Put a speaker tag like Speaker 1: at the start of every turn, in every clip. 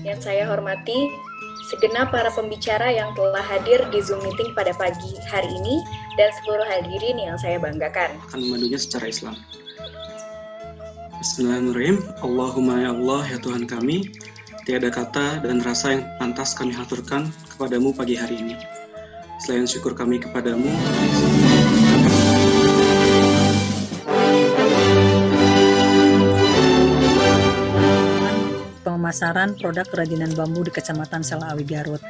Speaker 1: Yang saya hormati segenap para pembicara yang telah hadir di Zoom meeting pada pagi hari ini dan seluruh hadirin yang saya banggakan.
Speaker 2: Akan memandunya secara Islam. Bismillahirrahmanirrahim. Allahumma ya Allah, ya Tuhan kami, tiada kata dan rasa yang pantas kami haturkan kepadamu pagi hari ini. Selain syukur kami kepadamu,
Speaker 3: pemasaran produk kerajinan bambu di Kecamatan Selaawi, Garut.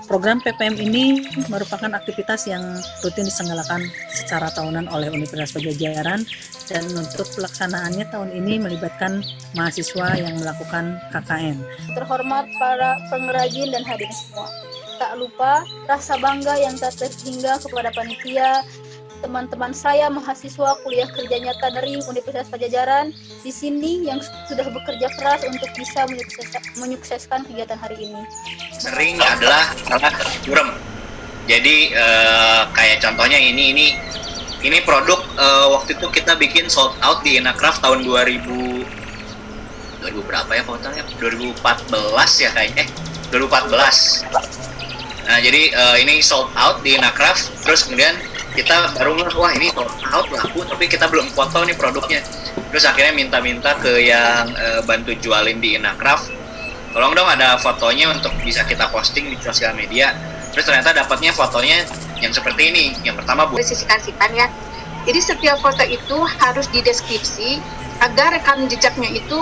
Speaker 3: Program PPM ini merupakan aktivitas yang rutin diselenggarakan secara tahunan oleh Universitas Padjadjaran, dan untuk pelaksanaannya tahun ini melibatkan mahasiswa yang melakukan KKN.
Speaker 4: Terhormat para pengrajin dan hadirin semua. Tak lupa rasa bangga yang tak terhingga kepada panitia, teman-teman saya mahasiswa kuliah kerja nyata dari Universitas Padjadjaran di sini yang sudah bekerja keras untuk bisa menyukseskan kegiatan hari ini.
Speaker 5: Sering adalah burem. Jadi kayak contohnya ini produk waktu itu kita bikin sold out di Inacraft tahun 2000 berapa ya fotonya? 2014 ya kayaknya. 2014. Nah, jadi ini sold out di Inacraft, terus kemudian kita baru wah ini sold out laku, tapi kita belum foto nih produknya. Terus akhirnya minta ke yang bantu jualin di Inacraft, tolong dong ada fotonya untuk bisa kita posting di sosial media. Terus ternyata dapatnya fotonya yang seperti ini. Yang pertama
Speaker 6: sisipkan ya. Jadi setiap foto itu harus dideskripsi agar rekam jejaknya itu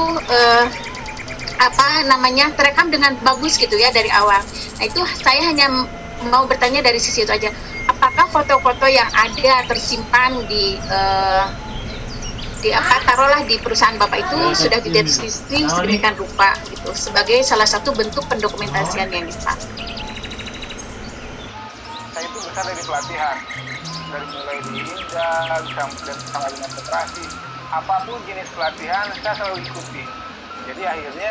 Speaker 6: terekam dengan bagus gitu ya dari awal. Nah itu saya hanya mau bertanya dari sisi itu aja. Apakah foto-foto yang ada tersimpan taruhlah di perusahaan Bapak itu sudah dideskripsi sedemikian rupa gitu sebagai salah satu bentuk pendokumentasian yang bisa.
Speaker 7: Saya itu besar dari pelatihan, dari mulai di Inda, kemudian sama dengan koperasi, apapun jenis pelatihan saya selalu ikuti. Jadi akhirnya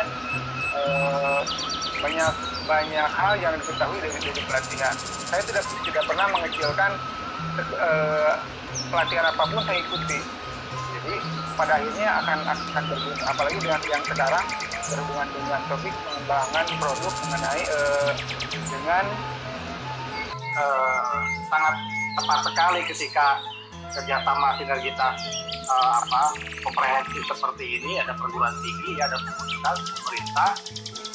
Speaker 7: banyak hal yang diketahui dari pelatihan. Saya tidak pernah mengecilkan pelatihan apapun saya ikuti. Jadi pada akhirnya akan berguna, apalagi dengan yang sekarang berhubungan dengan topik pengembangan produk mengenai dengan sangat tepat sekali ketika kerjasama sinergitas komprehensif seperti ini, ada perguruan tinggi, ada komunitas, pemerintah.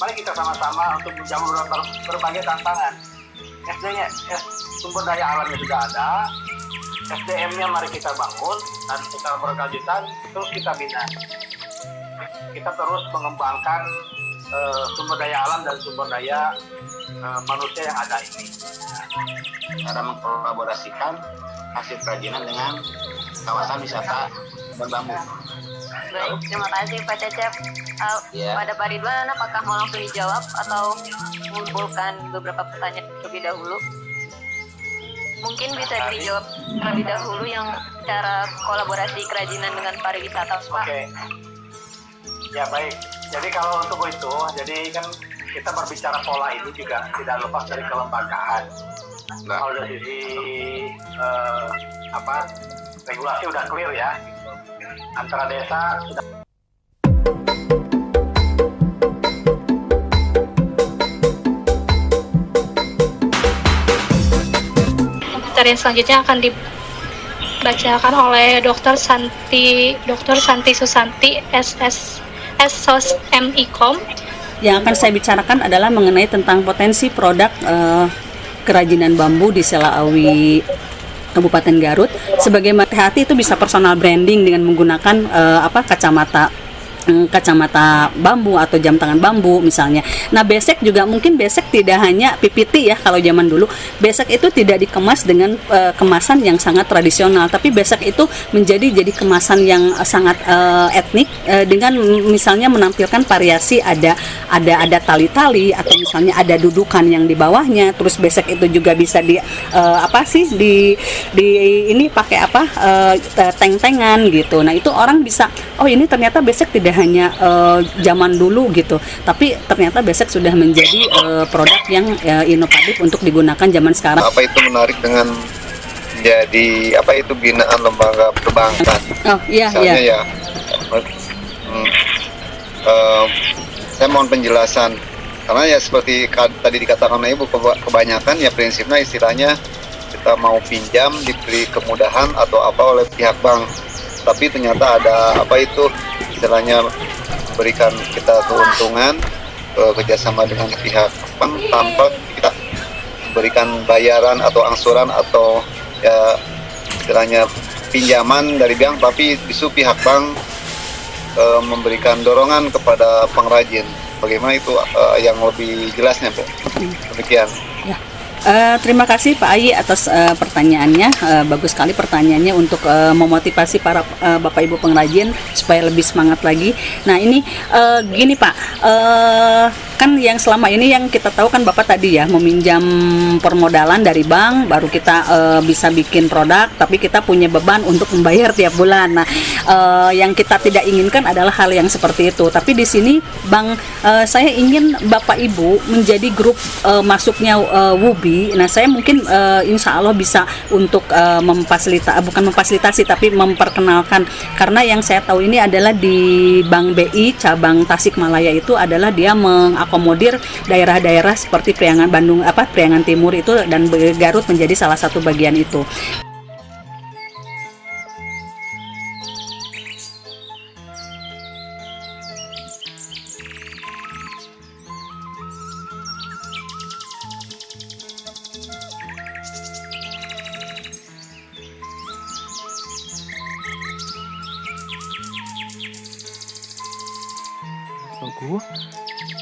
Speaker 7: Mari kita sama-sama untuk menjawab berbagai tantangan. SD-nya, sumber daya alamnya sudah ada, SDM-nya mari kita bangun, dan secara berkelanjutan terus kita bina. Kita terus mengembangkan sumber daya alam dan sumber daya manusia yang ada ini.
Speaker 5: cara mengkolaborasikan hasil kerajinan dengan kawasan wisata berbambu.
Speaker 8: Baik, terima kasih Pak Cecep. Pada Pak Ridwan, apakah mau langsung dijawab atau mengumpulkan beberapa pertanyaan terlebih dahulu? Mungkin bisa dijawab terlebih dahulu yang cara kolaborasi kerajinan dengan pariwisata, Pak.
Speaker 7: Oke. Ya baik. Jadi kalau untuk itu, jadi kan kita berbicara pola ini juga tidak lepas dari kelembagaan. Kalau dari sisi regulasi udah clear ya. Antara desa sudah.
Speaker 9: Materi selanjutnya akan dibacakan oleh Dr. Santi Susanti, SSOS MIKOM.
Speaker 3: Yang akan saya bicarakan adalah mengenai tentang potensi produk kerajinan bambu di Selaawi, Kabupaten Garut. Sebagai hati itu bisa personal branding dengan menggunakan kacamata bambu atau jam tangan bambu misalnya. Nah, besek juga mungkin besek tidak hanya PPT ya kalau zaman dulu. Besek itu tidak dikemas dengan kemasan yang sangat tradisional, tapi besek itu menjadi kemasan yang sangat etnik dengan misalnya menampilkan variasi ada tali-tali atau misalnya ada dudukan yang di bawahnya. Terus besek itu juga bisa ini pakai teng-tengan gitu. Nah, itu orang bisa ini ternyata besek tidak hanya zaman dulu gitu, tapi ternyata besek sudah menjadi produk yang inovatif untuk digunakan zaman sekarang.
Speaker 10: Apa itu menarik dengan menjadi binaan lembaga perbankan?
Speaker 3: Oh iya.
Speaker 10: Saya mohon penjelasan Karena ya seperti tadi dikatakan Ibu, kebanyakan ya prinsipnya istilahnya kita mau pinjam diberi kemudahan atau apa oleh pihak bank, tapi ternyata ada apa itu istilahnya berikan kita keuntungan kerjasama dengan pihak bank tanpa kita berikan bayaran atau angsuran atau ya istilahnya pinjaman dari bank, tapi justru pihak bank memberikan dorongan kepada pengrajin. Bagaimana itu yang lebih jelasnya, Bu? Demikian.
Speaker 3: Ya. Terima kasih Pak Ayi atas pertanyaannya. Bagus sekali pertanyaannya untuk memotivasi para Bapak Ibu pengrajin supaya lebih semangat lagi. Nah ini gini Pak, kan yang selama ini yang kita tahu kan Bapak tadi ya meminjam permodalan dari bank, baru kita bisa bikin produk, tapi kita punya beban untuk membayar tiap bulan. Nah yang kita tidak inginkan adalah hal yang seperti itu. Tapi di sini Bang, saya ingin Bapak Ibu menjadi grup masuknya WUBI. Nah saya mungkin insya Allah bisa untuk bukan memfasilitasi tapi memperkenalkan, karena yang saya tahu ini adalah di Bank BI cabang Tasikmalaya itu adalah dia mengakomodir daerah-daerah seperti Priangan Bandung Priangan Timur itu, dan Garut menjadi salah satu bagian itu.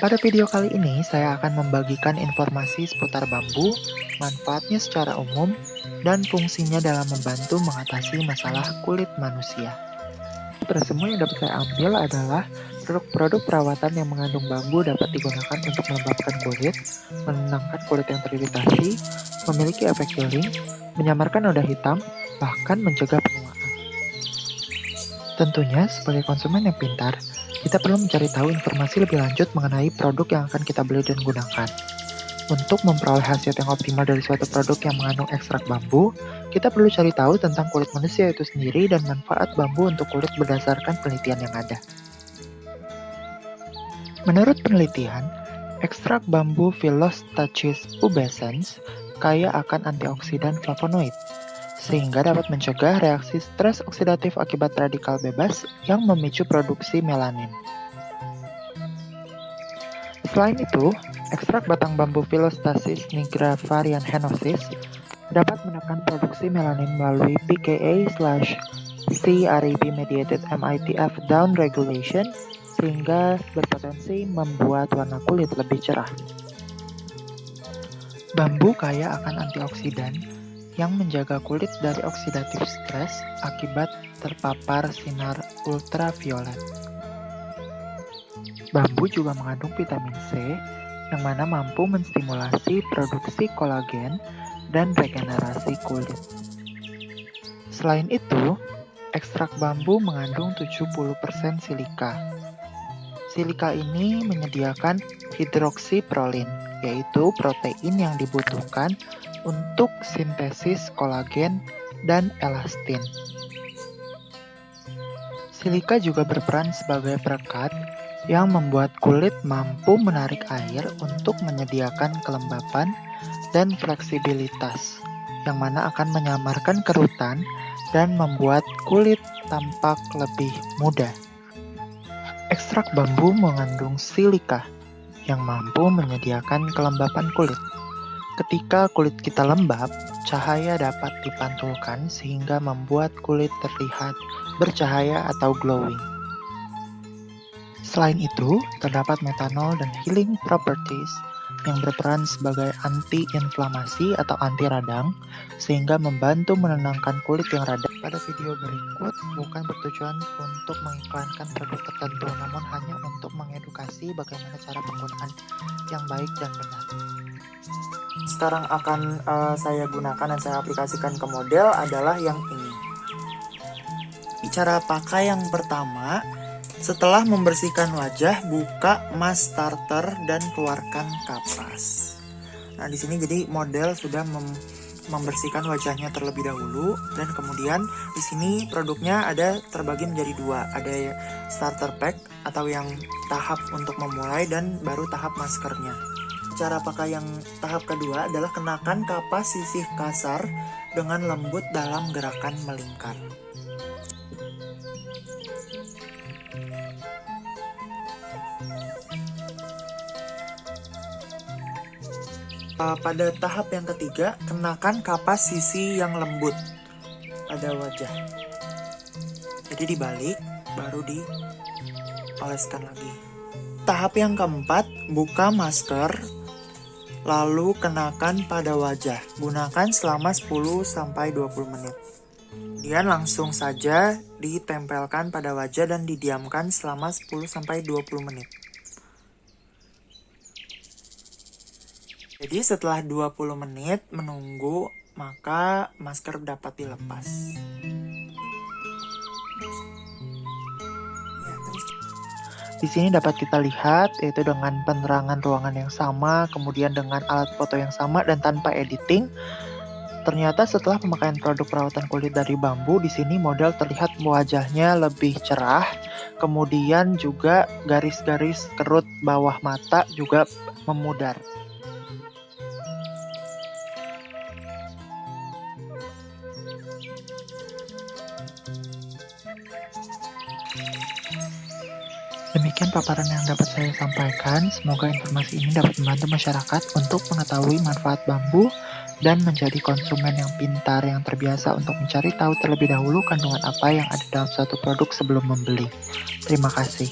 Speaker 11: Pada video kali ini saya akan membagikan informasi seputar bambu, manfaatnya secara umum, dan fungsinya dalam membantu mengatasi masalah kulit manusia. Semua yang dapat saya ambil adalah produk-produk perawatan yang mengandung bambu dapat digunakan untuk melembabkan kulit, menenangkan kulit yang teriritasi, memiliki efek healing, menyamarkan noda hitam, bahkan mencegah penuaan. Tentunya sebagai konsumen yang pintar, kita perlu mencari tahu informasi lebih lanjut mengenai produk yang akan kita beli dan gunakan. Untuk memperoleh hasil yang optimal dari suatu produk yang mengandung ekstrak bambu, kita perlu cari tahu tentang kulit manusia itu sendiri dan manfaat bambu untuk kulit berdasarkan penelitian yang ada. Menurut penelitian, ekstrak bambu Phyllostachys pubescens kaya akan antioksidan flavonoid, sehingga dapat mencegah reaksi stres oksidatif akibat radikal bebas yang memicu produksi melanin. Selain itu, ekstrak batang bambu Phyllostachys nigra varian henosis dapat menekan produksi melanin melalui PKA/CREB mediated MITF down regulation, sehingga berpotensi membuat warna kulit lebih cerah. Bambu kaya akan antioksidan yang menjaga kulit dari oksidatif stres akibat terpapar sinar ultraviolet. Bambu juga mengandung vitamin C yang mana mampu menstimulasi produksi kolagen dan regenerasi kulit. Selain itu, ekstrak bambu mengandung 70% silika. Silika ini menyediakan hidroksiprolin, yaitu protein yang dibutuhkan untuk sintesis kolagen dan elastin. Silika juga berperan sebagai perekat yang membuat kulit mampu menarik air untuk menyediakan kelembapan dan fleksibilitas, yang mana akan menyamarkan kerutan dan membuat kulit tampak lebih muda. Ekstrak bambu mengandung silika yang mampu menyediakan kelembapan kulit. Ketika kulit kita lembab, cahaya dapat dipantulkan sehingga membuat kulit terlihat bercahaya atau glowing. Selain itu, terdapat metanol dan healing properties yang berperan sebagai anti-inflamasi atau anti radang, sehingga membantu menenangkan kulit yang radang. Pada video berikut bukan bertujuan untuk mengiklankan produk tertentu, namun hanya untuk mengedukasi bagaimana cara penggunaan yang baik dan benar.
Speaker 12: Sekarang akan saya gunakan dan saya aplikasikan ke model adalah yang ini. Cara pakai yang pertama, setelah membersihkan wajah, buka mask starter dan keluarkan kapas. Nah, di sini jadi model sudah membersihkan wajahnya terlebih dahulu, dan kemudian di sini produknya ada terbagi menjadi dua, ada starter pack atau yang tahap untuk memulai dan baru tahap maskernya. Cara pakai yang tahap kedua adalah kenakan kapas sisih kasar dengan lembut dalam gerakan melingkar. Pada tahap yang ketiga, kenakan kapas sisi yang lembut pada wajah. Jadi dibalik, baru dioleskan lagi. Tahap yang keempat, buka masker, lalu kenakan pada wajah. Gunakan selama 10-20 menit. Kemudian langsung saja ditempelkan pada wajah dan didiamkan selama 10-20 menit. Jadi setelah 20 menit menunggu, maka masker dapat dilepas.
Speaker 11: Di sini dapat kita lihat yaitu dengan penerangan ruangan yang sama, kemudian dengan alat foto yang sama dan tanpa editing. Ternyata setelah pemakaian produk perawatan kulit dari bambu, di sini model terlihat wajahnya lebih cerah, kemudian juga garis-garis kerut bawah mata juga memudar. Demikian paparan yang dapat saya sampaikan. Semoga informasi ini dapat membantu masyarakat untuk mengetahui manfaat bambu dan menjadi konsumen yang pintar yang terbiasa untuk mencari tahu terlebih dahulu kandungan apa yang ada dalam suatu produk sebelum membeli. Terima kasih.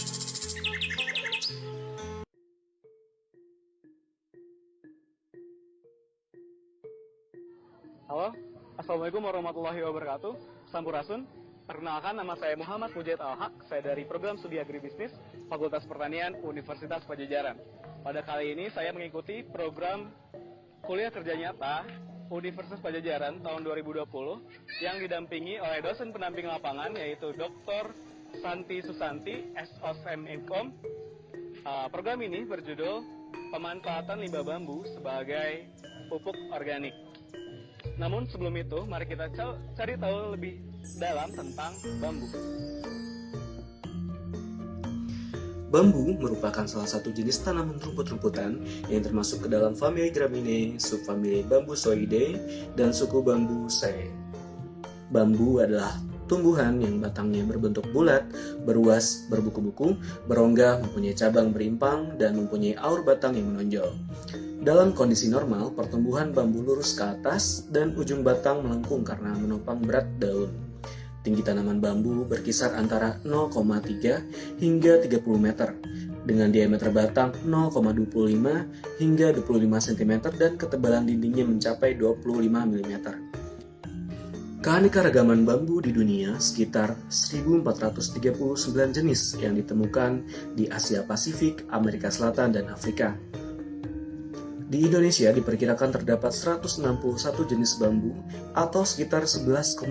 Speaker 13: Halo, Assalamualaikum warahmatullahi wabarakatuh. Sampurasun. Perkenalkan, nama saya Muhammad Mujahid Al-Haq. Saya dari Program Studi Agribisnis Fakultas Pertanian Universitas Padjadjaran. Pada kali ini saya mengikuti program Kuliah Kerja Nyata Universitas Padjadjaran tahun 2020 yang didampingi oleh dosen pendamping lapangan yaitu Dr. Santi Susanti, SOSMIKOM. Program ini berjudul Pemanfaatan Limbah Bambu sebagai Pupuk Organik. Namun sebelum itu, mari kita cari tahu lebih dalam tentang bambu.
Speaker 2: Bambu merupakan salah satu jenis tanaman rumput-rumputan yang termasuk ke dalam famili Gramineae, subfamili Bambusoideae, dan suku Bambusae. Bambu adalah tumbuhan yang batangnya berbentuk bulat, beruas, berbuku-buku, berongga, mempunyai cabang berimpang, dan mempunyai aur batang yang menonjol. Dalam kondisi normal, pertumbuhan bambu lurus ke atas dan ujung batang melengkung karena menopang berat daun. Tinggi tanaman bambu berkisar antara 0,3 hingga 30 meter, dengan diameter batang 0,25 hingga 25 cm dan ketebalan dindingnya mencapai 25 mm. Keanekaragaman bambu di dunia sekitar 1439 jenis yang ditemukan di Asia Pasifik, Amerika Selatan, dan Afrika. Di Indonesia diperkirakan terdapat 161 jenis bambu atau sekitar 11,5%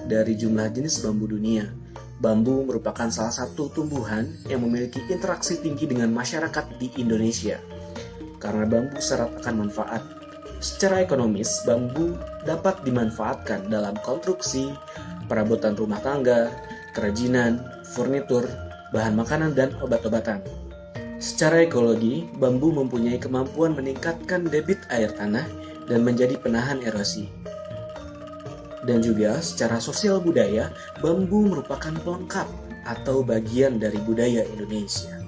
Speaker 2: dari jumlah jenis bambu dunia. Bambu merupakan salah satu tumbuhan yang memiliki interaksi tinggi dengan masyarakat di Indonesia. Karena bambu syarat akan manfaat. Secara ekonomis, bambu dapat dimanfaatkan dalam konstruksi, perabotan rumah tangga, kerajinan, furnitur, bahan makanan, dan obat-obatan. Secara ekologi, bambu mempunyai kemampuan meningkatkan debit air tanah dan menjadi penahan erosi. Dan juga secara sosial budaya, bambu merupakan pelengkap atau bagian dari budaya Indonesia.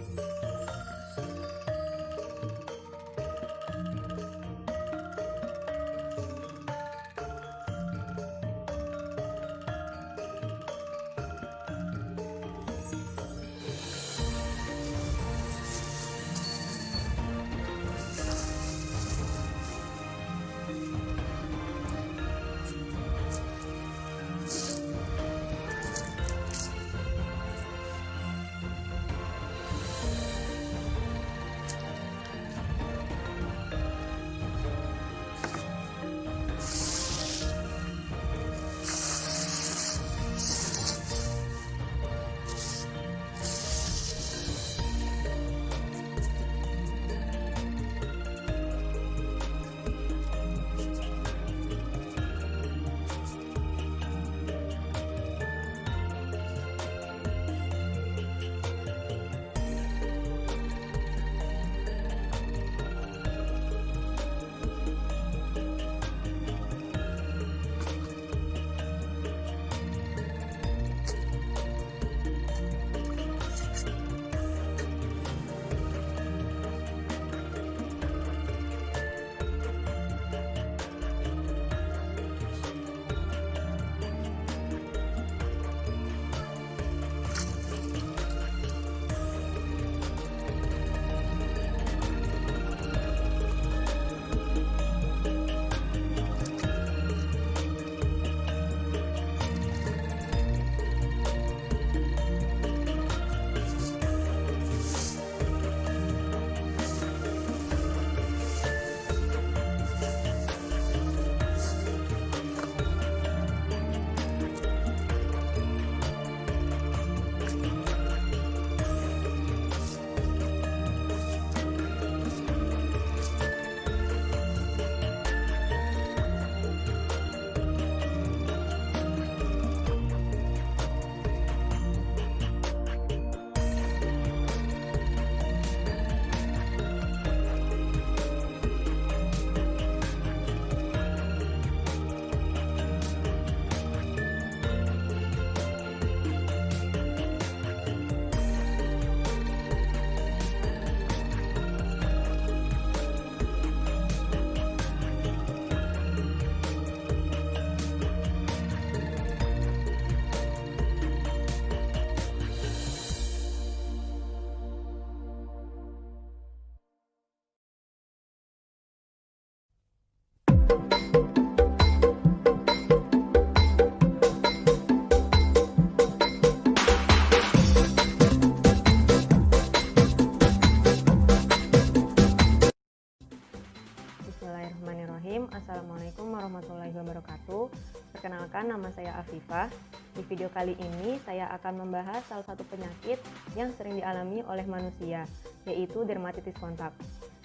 Speaker 14: Bismillahirrahmanirrahim. Assalamualaikum warahmatullahi wabarakatuh. Perkenalkan, nama saya Afifah. Di video kali ini saya akan membahas salah satu penyakit yang sering dialami oleh manusia, yaitu dermatitis kontak.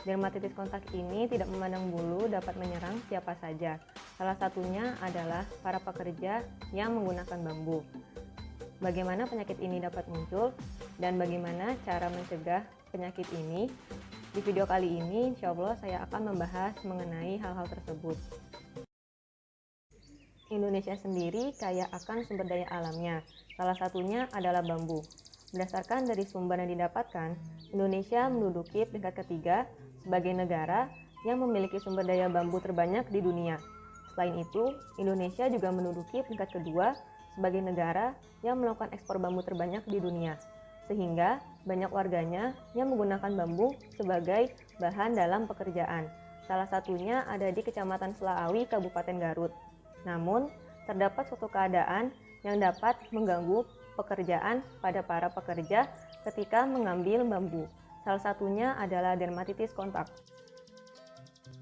Speaker 14: Dermatitis kontak ini tidak memandang bulu, dapat menyerang siapa saja. Salah satunya adalah para pekerja yang menggunakan bambu. Bagaimana penyakit ini dapat muncul dan bagaimana cara mencegah penyakit ini? Di video kali ini, insya Allah saya akan membahas mengenai hal-hal tersebut. Indonesia sendiri kaya akan sumber daya alamnya, salah satunya adalah bambu. Berdasarkan dari sumber yang didapatkan, Indonesia menduduki peringkat ketiga sebagai negara yang memiliki sumber daya bambu terbanyak di dunia. Selain itu, Indonesia juga menduduki peringkat kedua sebagai negara yang melakukan ekspor bambu terbanyak di dunia. Sehingga banyak warganya yang menggunakan bambu sebagai bahan dalam pekerjaan. Salah satunya ada di Kecamatan Selaawi, Kabupaten Garut. Namun, terdapat suatu keadaan yang dapat mengganggu pekerjaan pada para pekerja ketika mengambil bambu. Salah satunya adalah dermatitis kontak.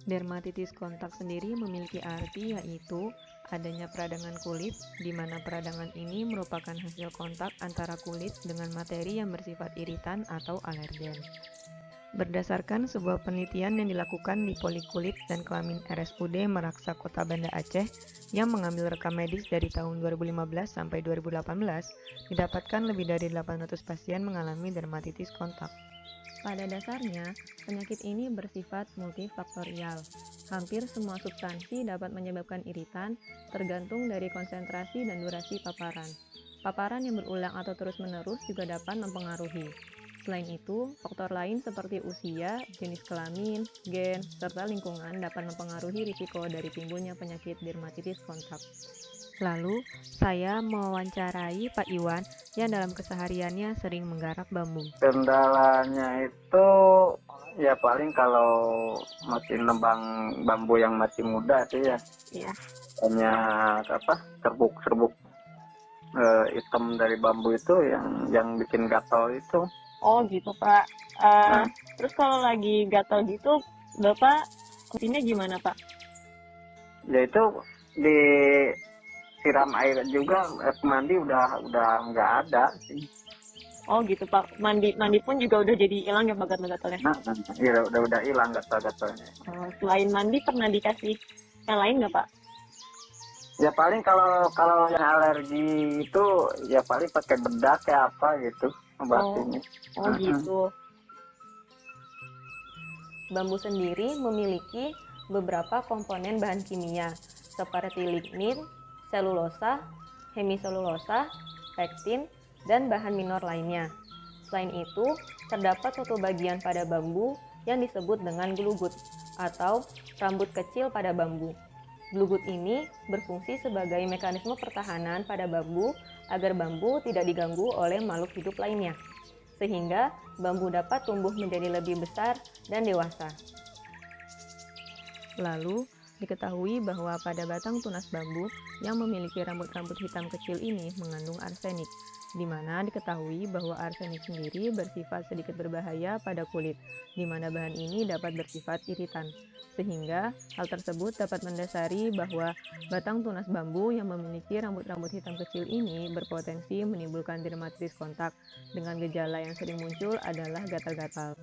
Speaker 14: Dermatitis kontak sendiri memiliki arti yaitu adanya peradangan kulit, di mana peradangan ini merupakan hasil kontak antara kulit dengan materi yang bersifat iritan atau alergen. Berdasarkan sebuah penelitian yang dilakukan di Polikulit dan Kelamin RSUD Meraksa Kota Banda Aceh yang mengambil rekam medis dari tahun 2015 sampai 2018, didapatkan lebih dari 800 pasien mengalami dermatitis kontak. Pada dasarnya, penyakit ini bersifat multifaktorial. Hampir semua substansi dapat menyebabkan iritan, tergantung dari konsentrasi dan durasi paparan. Paparan yang berulang atau terus-menerus juga dapat mempengaruhi. Selain itu, faktor lain seperti usia, jenis kelamin, gen, serta lingkungan dapat mempengaruhi risiko dari timbulnya penyakit dermatitis kontak. Lalu, saya mewawancarai Pak Iwan yang dalam kesehariannya sering menggarap bambu.
Speaker 7: Kendalanya itu ya paling kalau masih nebang bambu yang masih muda sih ya.
Speaker 14: Iya.
Speaker 7: Banyak serbuk-serbuk hitam dari bambu itu yang bikin gatal itu.
Speaker 14: Oh gitu Pak. Terus kalau lagi gatal gitu, Bapak kuncinya gimana Pak?
Speaker 7: Ya itu disiram air juga, mandi udah nggak ada sih.
Speaker 14: Oh gitu Pak. Mandi pun juga udah jadi hilang ya Pak gatal-gatalnya?
Speaker 7: Iya udah hilang gatal-gatalnya.
Speaker 14: Selain mandi pernah dikasih yang lain nggak Pak?
Speaker 7: Ya paling kalau yang alergi itu ya paling pakai bedak kayak apa gitu obatinnya.
Speaker 14: Oh gitu. Bambu sendiri memiliki beberapa komponen bahan kimia seperti lignin, selulosa, hemiselulosa, pektin, dan bahan minor lainnya. Selain itu, terdapat suatu bagian pada bambu yang disebut dengan glugut atau rambut kecil pada bambu. Glugut ini berfungsi sebagai mekanisme pertahanan pada bambu agar bambu tidak diganggu oleh makhluk hidup lainnya, sehingga bambu dapat tumbuh menjadi lebih besar dan dewasa. Lalu, diketahui bahwa pada batang tunas bambu yang memiliki rambut-rambut hitam kecil ini mengandung arsenik, di mana diketahui bahwa arsenik sendiri bersifat sedikit berbahaya pada kulit, di mana bahan ini dapat bersifat iritan. Sehingga hal tersebut dapat mendasari bahwa batang tunas bambu yang memiliki rambut-rambut hitam kecil ini berpotensi menimbulkan dermatitis kontak, dengan gejala yang sering muncul adalah gatal-gatal.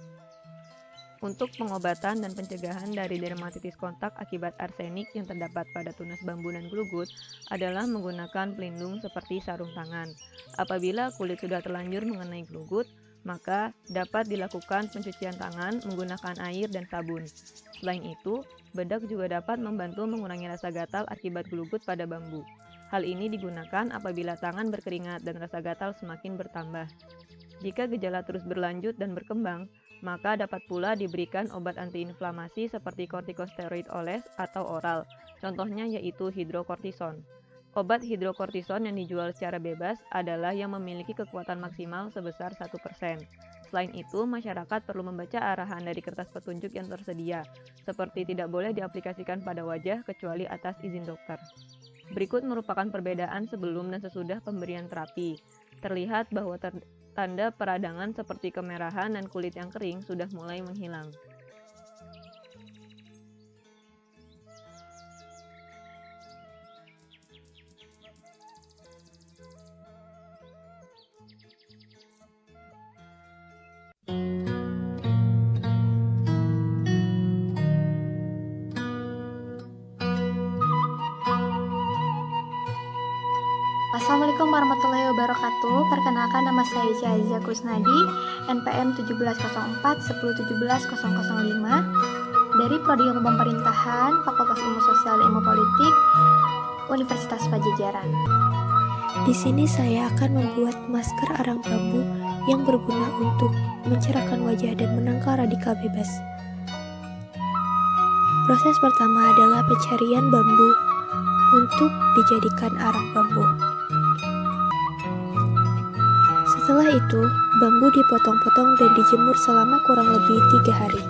Speaker 14: Untuk pengobatan dan pencegahan dari dermatitis kontak akibat arsenik yang terdapat pada tunas bambu dan glugut adalah menggunakan pelindung seperti sarung tangan. Apabila kulit sudah terlanjur mengenai glugut, maka dapat dilakukan pencucian tangan menggunakan air dan sabun. Selain itu, bedak juga dapat membantu mengurangi rasa gatal akibat glugut pada bambu. Hal ini digunakan apabila tangan berkeringat dan rasa gatal semakin bertambah. Jika gejala terus berlanjut dan berkembang, maka dapat pula diberikan obat antiinflamasi seperti kortikosteroid oles atau oral, contohnya yaitu hidrokortison. Obat hidrokortison yang dijual secara bebas adalah yang memiliki kekuatan maksimal sebesar 1%. Selain itu, masyarakat perlu membaca arahan dari kertas petunjuk yang tersedia, seperti tidak boleh diaplikasikan pada wajah kecuali atas izin dokter. Berikut merupakan perbedaan sebelum dan sesudah pemberian terapi. Terlihat bahwa tanda peradangan seperti kemerahan dan kulit yang kering sudah mulai menghilang.
Speaker 15: Assalamualaikum warahmatullahi wabarakatuh. Perkenalkan, nama saya Ica Kusnadi, NPM 1704-1017-005 dari Prodi Ilmu Pemerintahan, Fakultas Ilmu Sosial dan Ilmu Politik, Universitas Pajajaran.
Speaker 16: Di sini saya akan membuat masker arang bambu yang berguna untuk mencerahkan wajah dan menangkal radikal bebas. Proses pertama adalah pencarian bambu untuk dijadikan arang bambu. Setelah itu, bambu dipotong-potong dan dijemur selama kurang lebih 3 hari.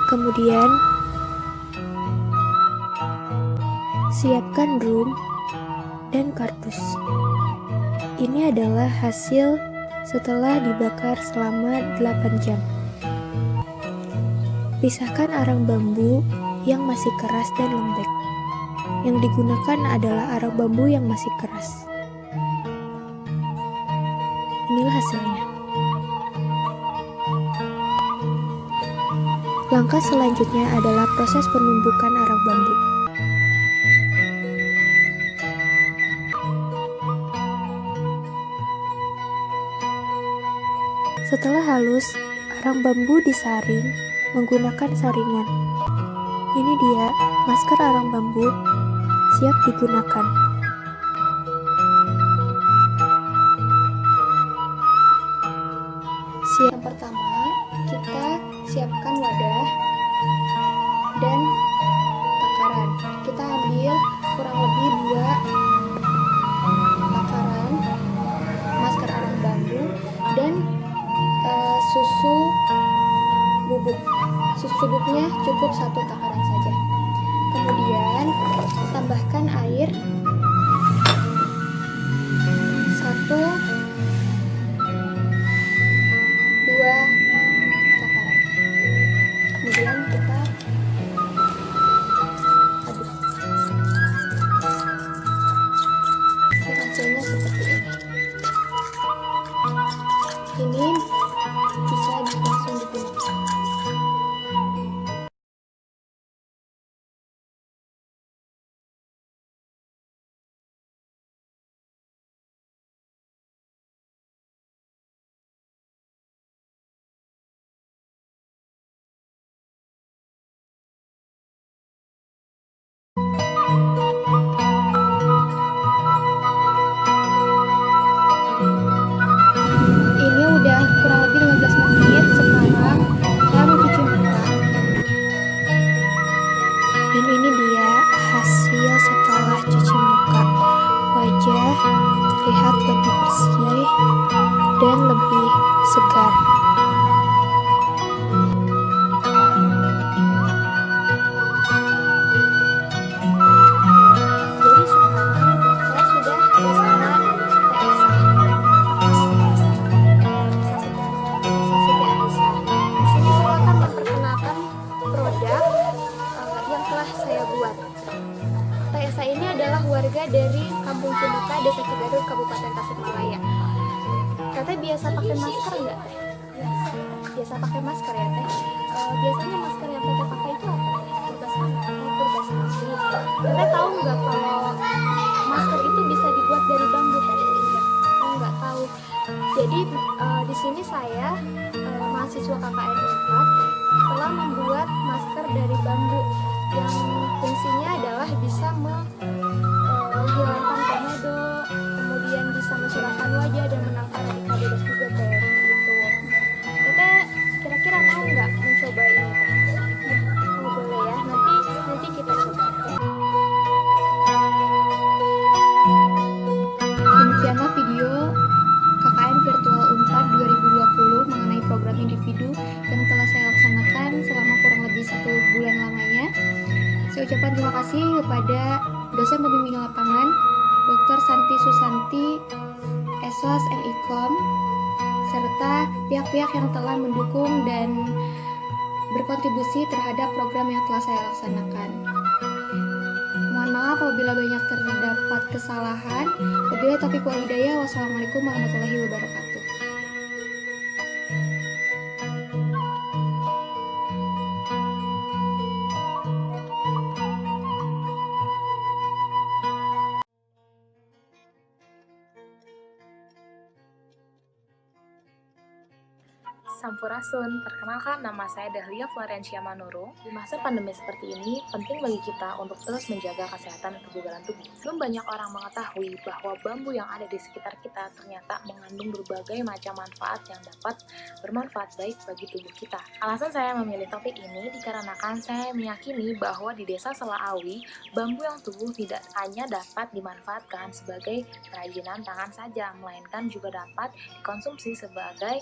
Speaker 16: Kemudian, siapkan drum dan kardus. Ini adalah hasil setelah dibakar selama 8 jam. Pisahkan arang bambu yang masih keras dan lembek. Yang digunakan adalah arang bambu yang masih keras. Inilah hasilnya. Langkah selanjutnya adalah proses penumbukan arang bambu. Setelah halus, arang bambu disaring menggunakan saringan. Ini dia masker arang bambu siap digunakan.
Speaker 15: Yang pertama, kita siapkan wadah dan takaran. Kita ambil kurang lebih 2 takaran masker arang bambu dan susu bubuk. Susu bubuknya cukup 1 takaran saja. Kemudian tambahkan air 1-2 takaran. Kemudian kita aduk. Hasilnya seperti ini. Ini bisa langsung digunakan. Ini udah kurang lebih 15 menit. Sekarang saya mau cuci muka.
Speaker 16: Dan ini dia hasil setelah cuci muka. Wajah terlihat lebih bersih dan lebih segar.
Speaker 15: Jadi sekarang saya sudah bersama TSA. Di sini saya akan memperkenalkan produk yang telah saya buat. TSA ini adalah warga dari Kampung Cimuka, Desa Cigadul, Kabupaten Tasikmalaya. Teteh biasa pakai masker nggak, Teh? Biasa pakai masker ya, Teh? Biasanya masker yang Teteh pakai itu apa, Teh? Purbasanti. Teteh tahu nggak kalau masker itu bisa dibuat dari bambu, Teh? Oh, nggak tahu. Jadi di sini saya mahasiswa KKN 4 telah membuat masker dari bambu yang fungsinya adalah bisa menghilangkan komodo, kemudian bisa mencerahkan wajah dan menangkal radikal bebas juga, Teh. Gitu. Teteh kira-kira mau nggak mencoba ini, Teh? Oh, boleh ya. Nanti kita coba. Demikianlah video KKN Virtual Unpad 2020 mengenai program individu yang telah saya laksanakan selama kurang lebih 1 bulan lamanya. Saya ucapkan terima kasih kepada dosen pembimbing lapangan Dr. Santi Susanti, SOS MIKOM, serta pihak-pihak yang telah mendukung dan berkontribusi terhadap program yang telah saya laksanakan. Mohon maaf apabila banyak terdapat kesalahan. Wabillahi taufiq wal hidayah. Wassalamualaikum warahmatullahi wabarakatuh.
Speaker 17: Sampurasun. Perkenalkan, nama saya Dahlia Florencia Manurung. Di masa pandemi seperti ini, penting bagi kita untuk terus menjaga kesehatan dan kebugaran tubuh. Belum banyak orang mengetahui bahwa bambu yang ada di sekitar kita ternyata mengandung berbagai macam manfaat yang dapat bermanfaat baik bagi tubuh kita. Alasan saya memilih topik ini dikarenakan saya meyakini bahwa di Desa Selaawi, bambu yang tumbuh tidak hanya dapat dimanfaatkan sebagai kerajinan tangan saja, melainkan juga dapat dikonsumsi sebagai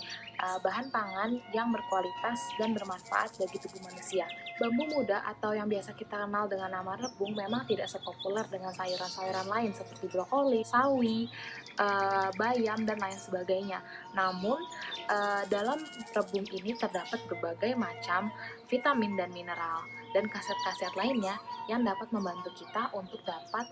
Speaker 17: bahan pangan yang berkualitas dan bermanfaat bagi tubuh manusia. Bambu muda atau yang biasa kita kenal dengan nama rebung memang tidak sepopuler dengan sayuran-sayuran lain seperti brokoli, sawi, bayam, dan lain sebagainya. Namun, dalam rebung ini terdapat berbagai macam vitamin dan mineral dan khasiat-khasiat lainnya yang dapat membantu kita untuk dapat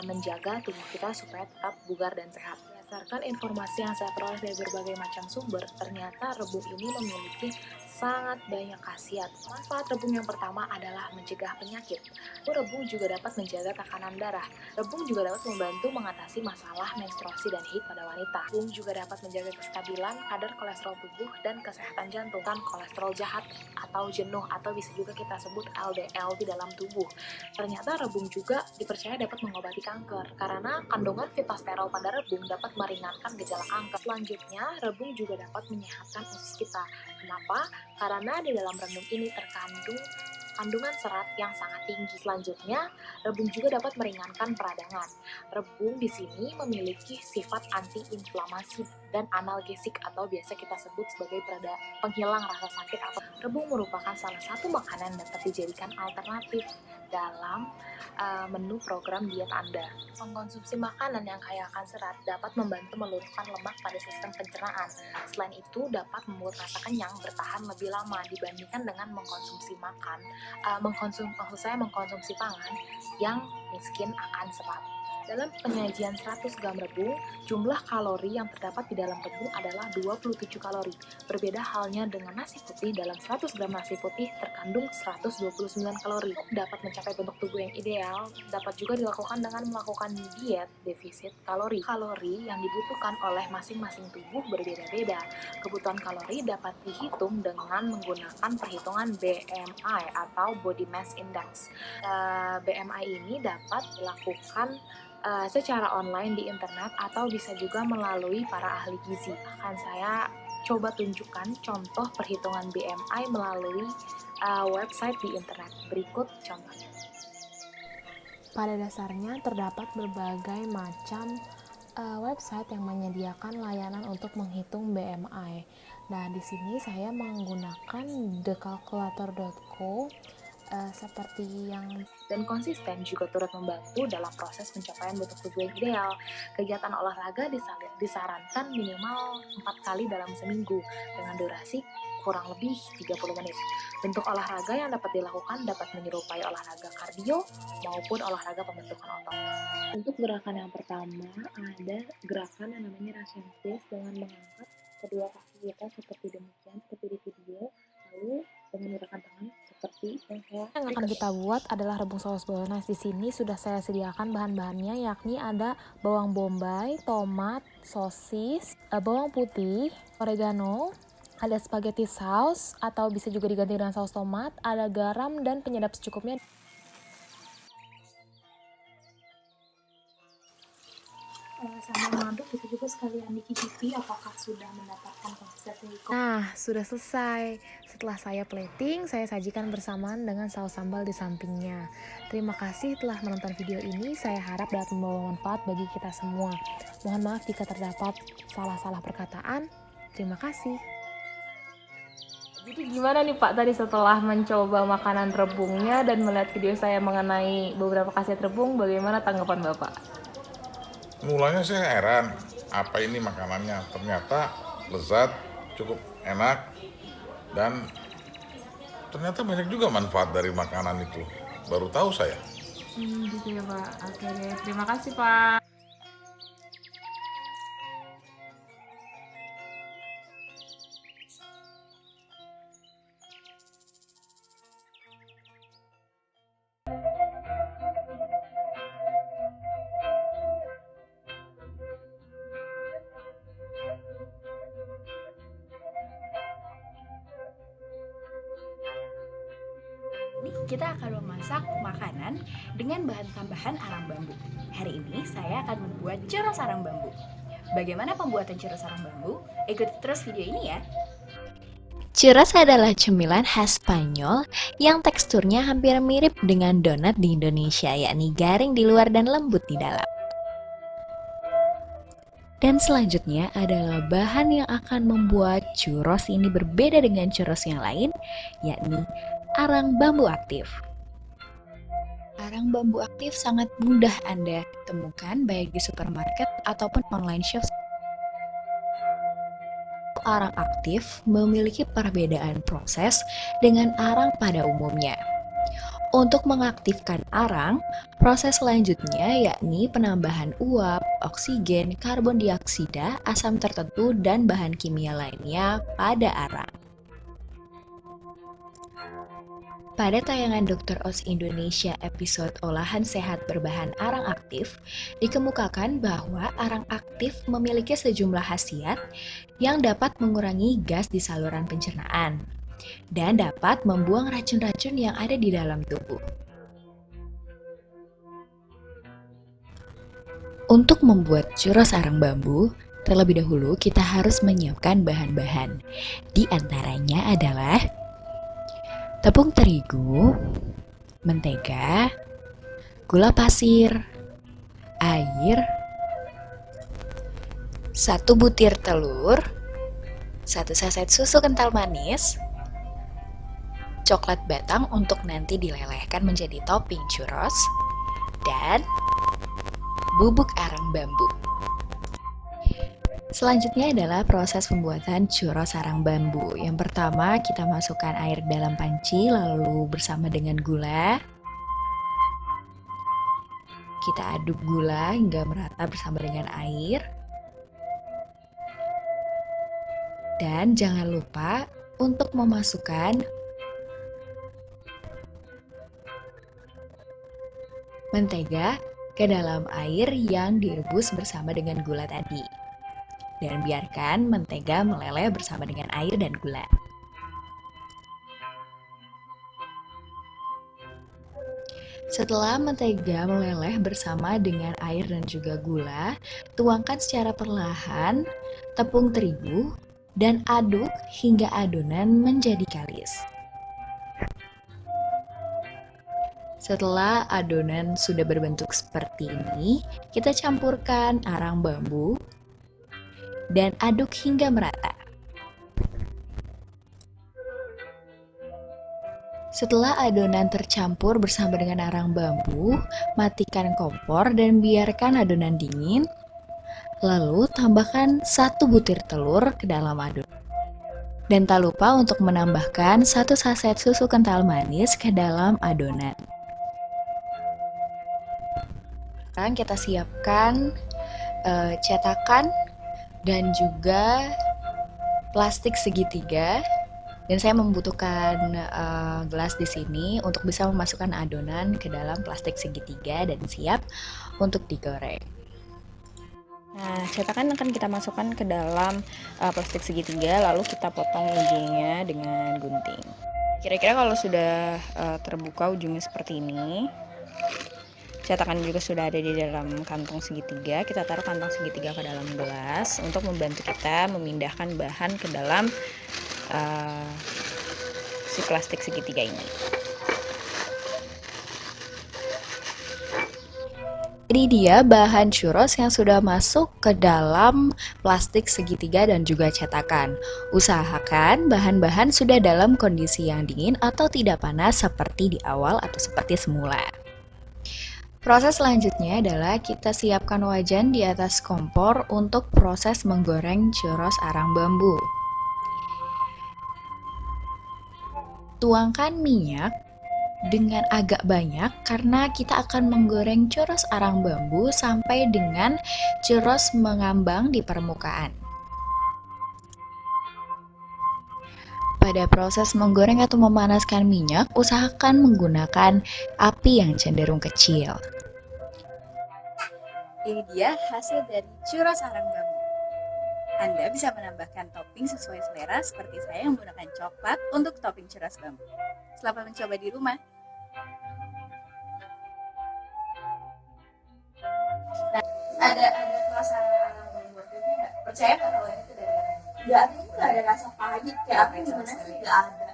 Speaker 17: menjaga tubuh kita supaya tetap bugar dan sehat. Berdasarkan informasi yang saya peroleh dari berbagai macam sumber, ternyata rebung ini memiliki sangat banyak khasiat. Manfaat rebung yang pertama adalah mencegah penyakit. Rebung juga dapat menjaga tekanan darah. Rebung juga dapat membantu mengatasi masalah menstruasi dan haid pada wanita. Rebung juga dapat menjaga kestabilan kadar kolesterol tubuh dan kesehatan jantung, dan kolesterol jahat atau jenuh atau bisa juga kita sebut LDL di dalam tubuh. Ternyata rebung juga dipercaya dapat mengobati kanker karena kandungan fitosterol pada rebung dapat meringankan gejala kanker. Selanjutnya, rebung juga dapat menyehatkan usus kita. Kenapa? Karena di dalam rebung ini terkandung kandungan serat yang sangat tinggi. Selanjutnya, rebung juga dapat meringankan peradangan. Rebung di sini memiliki sifat anti-inflamasi dan analgesik atau biasa kita sebut sebagai penghilang rasa sakit. Rebung merupakan salah satu makanan yang dapat dijadikan alternatif dalam menu program diet Anda. Mengkonsumsi makanan yang kaya akan serat dapat membantu meluruskan lemak pada sistem pencernaan. Selain itu, dapat membuat rasa kenyang bertahan lebih lama dibandingkan dengan mengkonsumsi mengkonsumsi pangan yang miskin akan serat. Dalam penyajian 100 gram rebung, jumlah kalori yang terdapat di dalam rebung adalah 27 kalori. Berbeda halnya dengan nasi putih, dalam 100 gram nasi putih terkandung 129 kalori. Dapat mencapai bentuk tubuh yang ideal, dapat juga dilakukan dengan melakukan diet defisit kalori. Kalori yang dibutuhkan oleh masing-masing tubuh berbeda-beda. Kebutuhan kalori dapat dihitung dengan menggunakan perhitungan BMI atau Body Mass Index. BMI ini dapat dilakukan secara online di internet atau bisa juga melalui para ahli gizi. Akan saya coba tunjukkan contoh perhitungan BMI melalui website di internet. Berikut contohnya.
Speaker 18: Pada dasarnya terdapat berbagai macam website yang menyediakan layanan untuk menghitung BMI. Nah, di sini saya menggunakan thecalculator.co seperti yang
Speaker 17: dan konsisten juga turut membantu dalam proses pencapaian bentuk tubuh yang ideal. Kegiatan olahraga disarankan minimal 4 kali dalam seminggu dengan durasi kurang lebih 30 menit. Bentuk olahraga yang dapat dilakukan dapat menyerupai olahraga kardio maupun olahraga pembentukan otot. Untuk gerakan yang pertama ada gerakan yang namanya Russian twist dengan mengangkat kedua kaki kita seperti demikian, seperti di video, lalu dengan menggunakan tangan seperti yang
Speaker 18: akan kita buat adalah rebung saus bolognese. Di sini sudah saya sediakan bahan-bahannya, yakni ada bawang bombay, tomat, sosis, bawang putih, oregano, ada spaghetti sauce atau bisa juga diganti dengan saus tomat, ada garam dan penyedap secukupnya.
Speaker 17: Sama mengaduk bisa juga sekalian dicicipi apakah sudah mendapatkan konsistensi.
Speaker 18: Nah, sudah selesai. Setelah saya plating, saya sajikan bersamaan dengan saus sambal di sampingnya. Terima kasih telah menonton video ini. Saya harap dapat membawa manfaat bagi kita semua. Mohon maaf jika terdapat salah-salah perkataan. Terima kasih.
Speaker 14: Jadi gimana nih Pak tadi setelah mencoba makanan rebungnya dan melihat video saya mengenai beberapa khasiat rebung, bagaimana tanggapan Bapak?
Speaker 19: Mulanya saya heran, apa ini makanannya? Ternyata lezat, cukup enak, dan ternyata banyak juga manfaat dari makanan itu. Baru tahu saya.
Speaker 14: Gitu ya Pak. Oke deh, terima kasih Pak.
Speaker 20: kita akan memasak makanan dengan bahan tambahan arang bambu. Hari ini saya akan membuat churros arang bambu. Bagaimana pembuatan churros arang bambu? Ikuti terus video ini ya.
Speaker 21: Churros adalah cemilan khas Spanyol yang teksturnya hampir mirip dengan donat di Indonesia, yakni garing di luar dan lembut di dalam. Dan selanjutnya adalah bahan yang akan membuat churros ini berbeda dengan churros yang lain, yakni arang bambu aktif. Arang bambu aktif sangat mudah Anda temukan baik di supermarket ataupun online shop. Arang aktif memiliki perbedaan proses dengan arang pada umumnya. Untuk mengaktifkan arang, proses selanjutnya yakni penambahan uap, oksigen, karbon dioksida, asam tertentu, dan bahan kimia lainnya pada arang. Pada tayangan Dr. Oz Indonesia episode olahan sehat berbahan arang aktif, dikemukakan bahwa arang aktif memiliki sejumlah khasiat yang dapat mengurangi gas di saluran pencernaan dan dapat membuang racun-racun yang ada di dalam tubuh. Untuk membuat churros arang bambu, terlebih dahulu kita harus menyiapkan bahan-bahan. Di antaranya adalah tepung terigu, mentega, gula pasir, air, 1 butir telur, 1 saset susu kental manis, coklat batang untuk nanti dilelehkan menjadi topping churros, dan bubuk arang bambu. Selanjutnya adalah proses pembuatan churros arang bambu. Yang pertama, kita masukkan air dalam panci lalu bersama dengan gula. Kita aduk gula hingga merata bersama dengan air. Dan jangan lupa untuk memasukkan mentega ke dalam air yang direbus bersama dengan gula tadi. Dan biarkan mentega meleleh bersama dengan air dan gula. Setelah mentega meleleh bersama dengan air dan juga gula, tuangkan secara perlahan tepung terigu dan aduk hingga adonan menjadi kalis. Setelah adonan sudah berbentuk seperti ini, kita campurkan arang bambu dan aduk hingga merata. Setelah adonan tercampur bersama dengan arang bambu, matikan kompor dan biarkan adonan dingin. Lalu tambahkan 1 butir telur ke dalam adonan. Dan tak lupa untuk menambahkan 1 saset susu kental manis ke dalam adonan. Sekarang kita siapkan cetakan dan juga plastik segitiga. Dan saya membutuhkan gelas di sini untuk bisa memasukkan adonan ke dalam plastik segitiga dan siap untuk digoreng.
Speaker 1: Nah, cetakan akan kita masukkan ke dalam plastik segitiga, lalu kita potong ujungnya dengan gunting. Kira-kira kalau sudah terbuka ujungnya seperti ini, cetakan juga sudah ada di dalam kantong segitiga. Kita taruh kantong segitiga ke dalam gelas untuk membantu kita memindahkan bahan ke dalam si plastik segitiga ini.
Speaker 21: Ini dia bahan churros yang sudah masuk ke dalam plastik segitiga dan juga cetakan. Usahakan bahan-bahan sudah dalam kondisi yang dingin atau tidak panas seperti di awal atau seperti semula. Proses selanjutnya adalah kita siapkan wajan di atas kompor untuk proses menggoreng churros arang bambu. Tuangkan minyak dengan agak banyak karena kita akan menggoreng churros arang bambu sampai dengan churros mengambang di permukaan. Pada proses menggoreng atau memanaskan minyak, usahakan menggunakan api yang cenderung kecil.
Speaker 20: Ini dia hasil dari churros arang bambu. Anda bisa menambahkan topping sesuai selera seperti saya yang menggunakan coklat untuk topping churros bambu. Selamat mencoba di rumah.
Speaker 4: Ada rasa bambu aktifnya nggak? Percaya nggak kalau itu dari orang? Nggak ada, itu nggak ada rasa pahit kayak apa gimana sih? Nggak ada.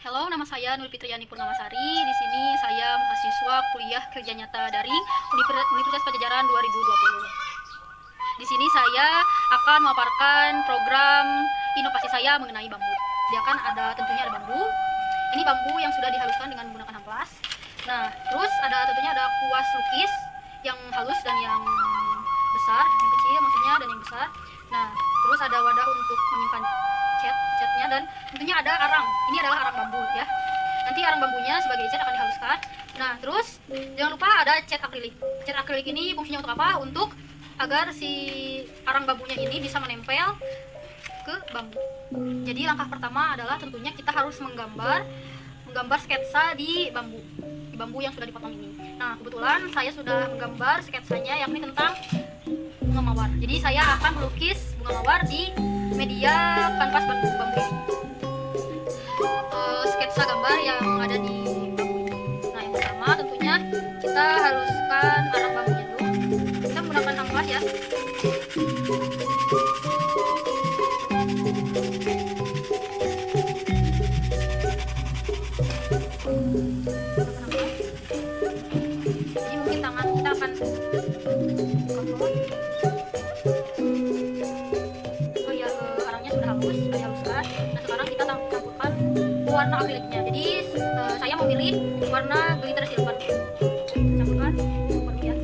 Speaker 22: Halo, nama saya Nur Fitriani Purnamasari. Di sini saya mahasiswa kuliah kerja nyata daring Universitas Pajajaran 2020. Di sini saya akan memaparkan program inovasi saya mengenai bambu. Tentunya ada bambu. Ini bambu yang sudah dihaluskan dengan menggunakan amplas. Nah, terus tentunya ada kuas lukis yang halus dan yang besar, yang kecil maksudnya dan yang besar. Nah, terus ada wadah untuk menyimpan catnya dan tentunya ada arang. Ini adalah arang bambu ya. Nanti arang bambunya sebagai cat akan dihaluskan. Nah, terus jangan lupa ada cat akrilik. Cat akrilik ini fungsinya untuk apa? Untuk agar si arang bambunya ini bisa menempel ke bambu. Jadi langkah pertama adalah tentunya kita harus menggambar sketsa di bambu yang sudah dipotong ini. Nah, kebetulan saya sudah menggambar sketsanya yakni tentang bunga mawar. Jadi saya akan melukis bunga mawar di media kanvas bambu ini. Sketsa gambar yang ada di bambu ini. Nah, yang pertama tentunya kita haluskan arang bambunya dulu. Kita menggunakan amplas ya. Jadi mungkin tangan kita akan arangnya sudah halus, sudah dihaluskan. Nah, sekarang kita campurkan warna akriliknya. Jadi saya memilih warna glitter silver. Campurkan silver ya.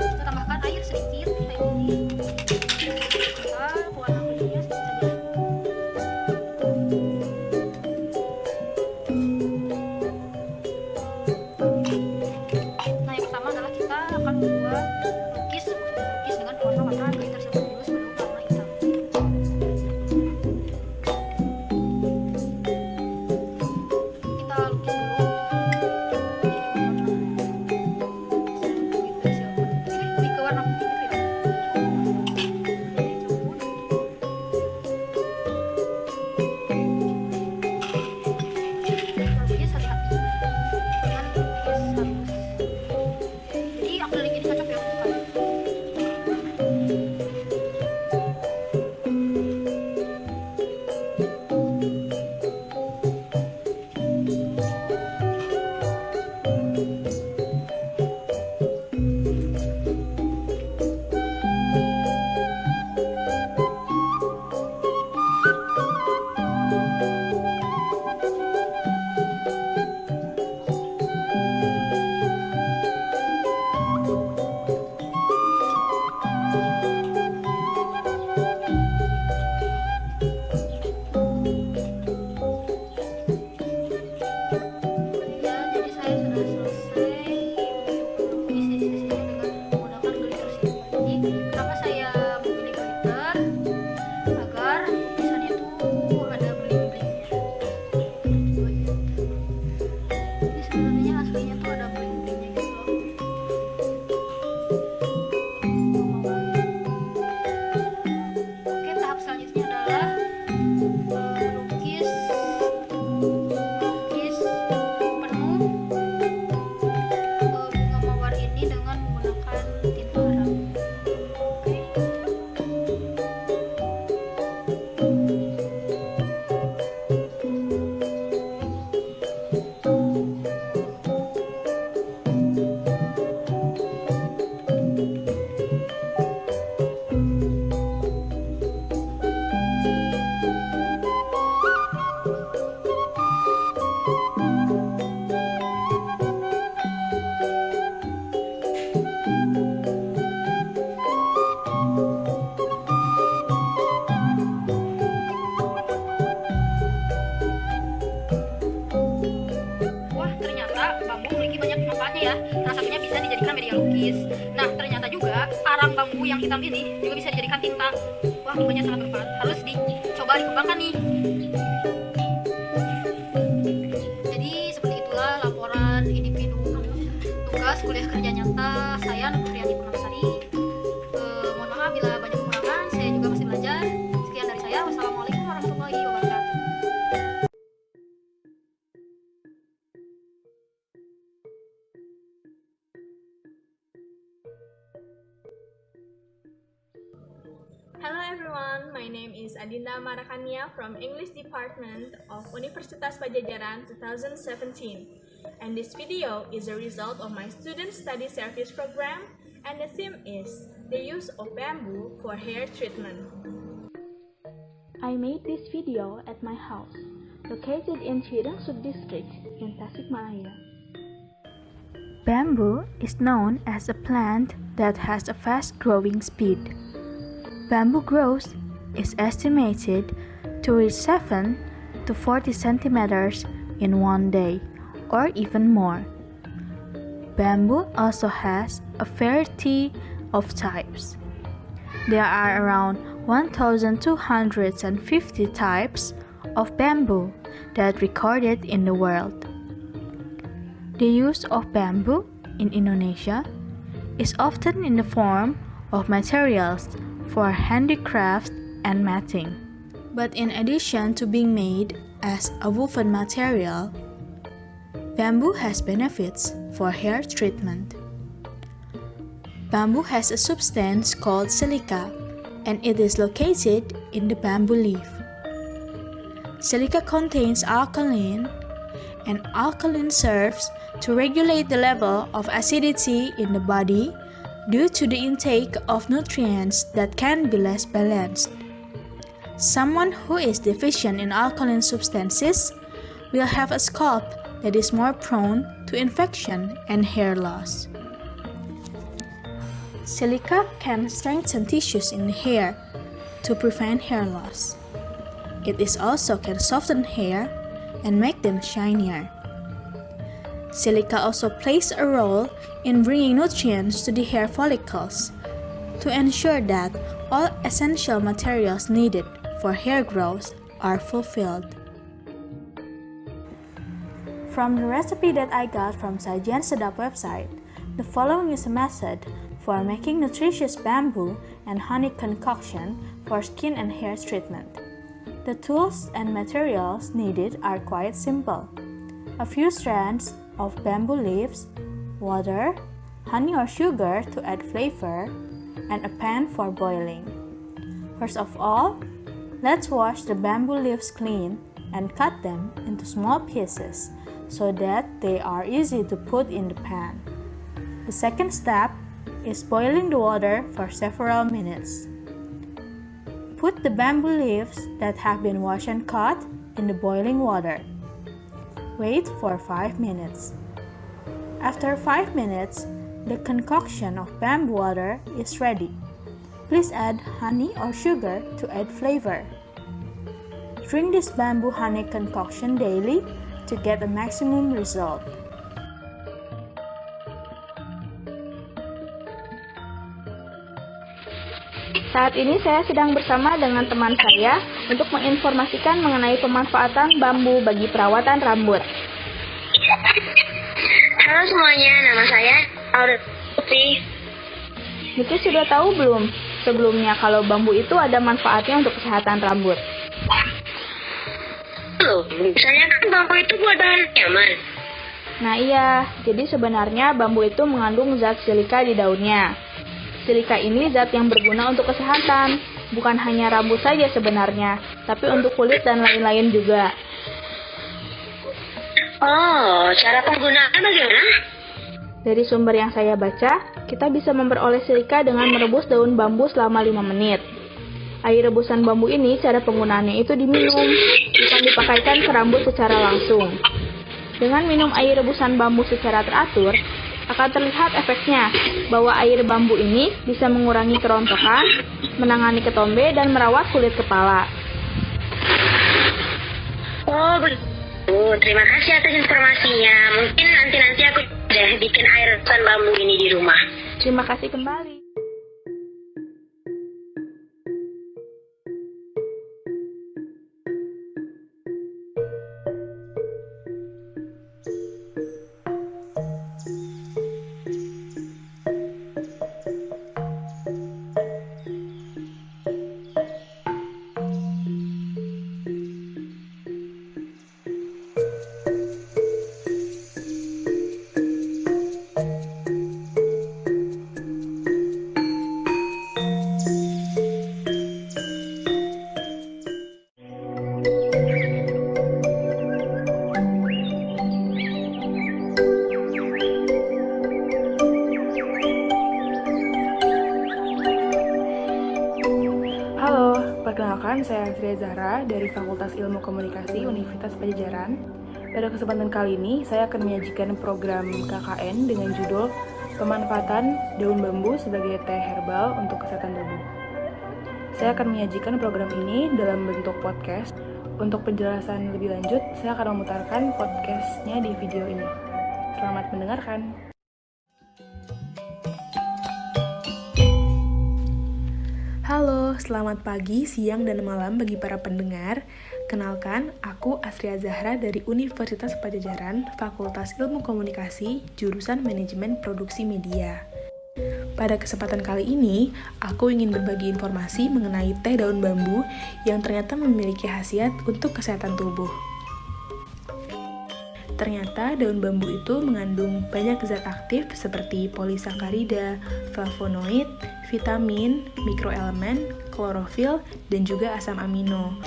Speaker 22: Kita tambahkan air sedikit kayak gini. Kita warna kulitnya sedikit saja. ya. Salah satunya bisa dijadikan media lukis. Nah, ternyata juga arang bambu yang hitam ini juga bisa dijadikan tinta. Wah, pokoknya sangat bermanfaat. Harus dicoba dikembangkan nih. Jadi seperti itulah laporan individu tugas kuliah kerja nyata saya Nur Fitriani Purnamasari. Mohon maaf bila banyak kekurangan, saya juga masih belajar. Sekian dari saya. Wassalamualaikum warahmatullahi wabarakatuh.
Speaker 5: Hello everyone, my name is Adinda Marakania from English Department of Universitas Padjadjaran 2017. And this video is a result of my Student Study Service Program, and the theme is the use of bamboo for hair treatment.
Speaker 6: I made this video at my house, located in Cirengsud District in Tasikmalaya. Bamboo is known as a plant that has a fast growing speed. Bamboo growth is estimated to reach 7 to 40 centimeters in one day, or even more. Bamboo also has a variety of types. There are around 1,250 types of bamboo that recorded in the world. The use of bamboo in Indonesia is often in the form of materials for handicraft and matting. But in addition to being made as a woven material, bamboo has benefits for hair treatment. Bamboo has a substance called silica, and it is located in the bamboo leaf. Silica contains alkaline, and alkaline serves to regulate the level of acidity in the body due to the intake of nutrients that can be less balanced. Someone who is deficient in alkaline substances will have a scalp that is more prone to infection and hair loss. Silica can strengthen tissues in the hair to prevent hair loss. It is also can soften hair and make them shinier. Silica also plays a role in bringing nutrients to the hair follicles to ensure that all essential materials needed for hair growth are fulfilled. From the recipe that I got from Sajian Sedap website, the following is a method for making nutritious bamboo and honey concoction for skin and hair treatment. The tools and materials needed are quite simple. A few strands of bamboo leaves, water, honey or sugar to add flavor, and a pan for boiling. First of all, let's wash the bamboo leaves clean and cut them into small pieces so that they are easy to put in the pan. The second step is boiling the water for several minutes. Put the bamboo leaves that have been washed and cut in the boiling water. Wait for 5 minutes. After 5 minutes, the concoction of bamboo water is ready. Please add honey or sugar to add flavor. Drink this bamboo honey concoction daily to get a maximum result. Saat ini saya sedang bersama dengan teman saya untuk menginformasikan mengenai pemanfaatan bambu bagi perawatan rambut.
Speaker 23: Halo semuanya, nama saya Aura Putri.
Speaker 6: Niki sudah tahu belum sebelumnya kalau bambu itu ada manfaatnya untuk kesehatan rambut?
Speaker 23: Loh, misalnya kan bambu itu buat bahan nyaman.
Speaker 6: Nah iya, jadi sebenarnya bambu itu mengandung zat silika di daunnya. Silika ini zat yang berguna untuk kesehatan, bukan hanya rambut saja sebenarnya, tapi untuk kulit dan lain-lain juga.
Speaker 23: Oh, cara penggunaannya bagaimana?
Speaker 6: Dari sumber yang saya baca, kita bisa memperoleh silika dengan merebus daun bambu selama 5 menit. Air rebusan bambu ini cara penggunaannya itu diminum, bukan dipakaikan ke rambut secara langsung. Dengan minum air rebusan bambu secara teratur, akan terlihat efeknya bahwa air bambu ini bisa mengurangi kerontokan, menangani ketombe, dan merawat kulit kepala.
Speaker 23: Oh begitu, terima kasih atas informasinya. Mungkin nanti aku udah bikin air bambu ini di rumah.
Speaker 15: Terima kasih kembali.
Speaker 8: Perkenalkan, saya Azria Zahra dari Fakultas Ilmu Komunikasi Universitas Pajajaran. Pada kesempatan kali ini, saya akan menyajikan program KKN dengan judul Pemanfaatan Daun Bambu sebagai Teh Herbal untuk Kesehatan Tubuh. Saya akan menyajikan program ini dalam bentuk podcast. Untuk penjelasan lebih lanjut, saya akan memutarkan podcastnya di video ini. Selamat mendengarkan. Halo, selamat pagi, siang, dan malam bagi para pendengar. Kenalkan, aku Azria Zahra dari Universitas Pajajaran, Fakultas Ilmu Komunikasi, jurusan Manajemen Produksi Media. Pada kesempatan kali ini, aku ingin berbagi informasi mengenai teh daun bambu yang ternyata memiliki khasiat untuk kesehatan tubuh. Ternyata daun bambu itu mengandung banyak zat aktif seperti polisakarida, flavonoid, vitamin, mikroelemen, klorofil, dan juga asam amino.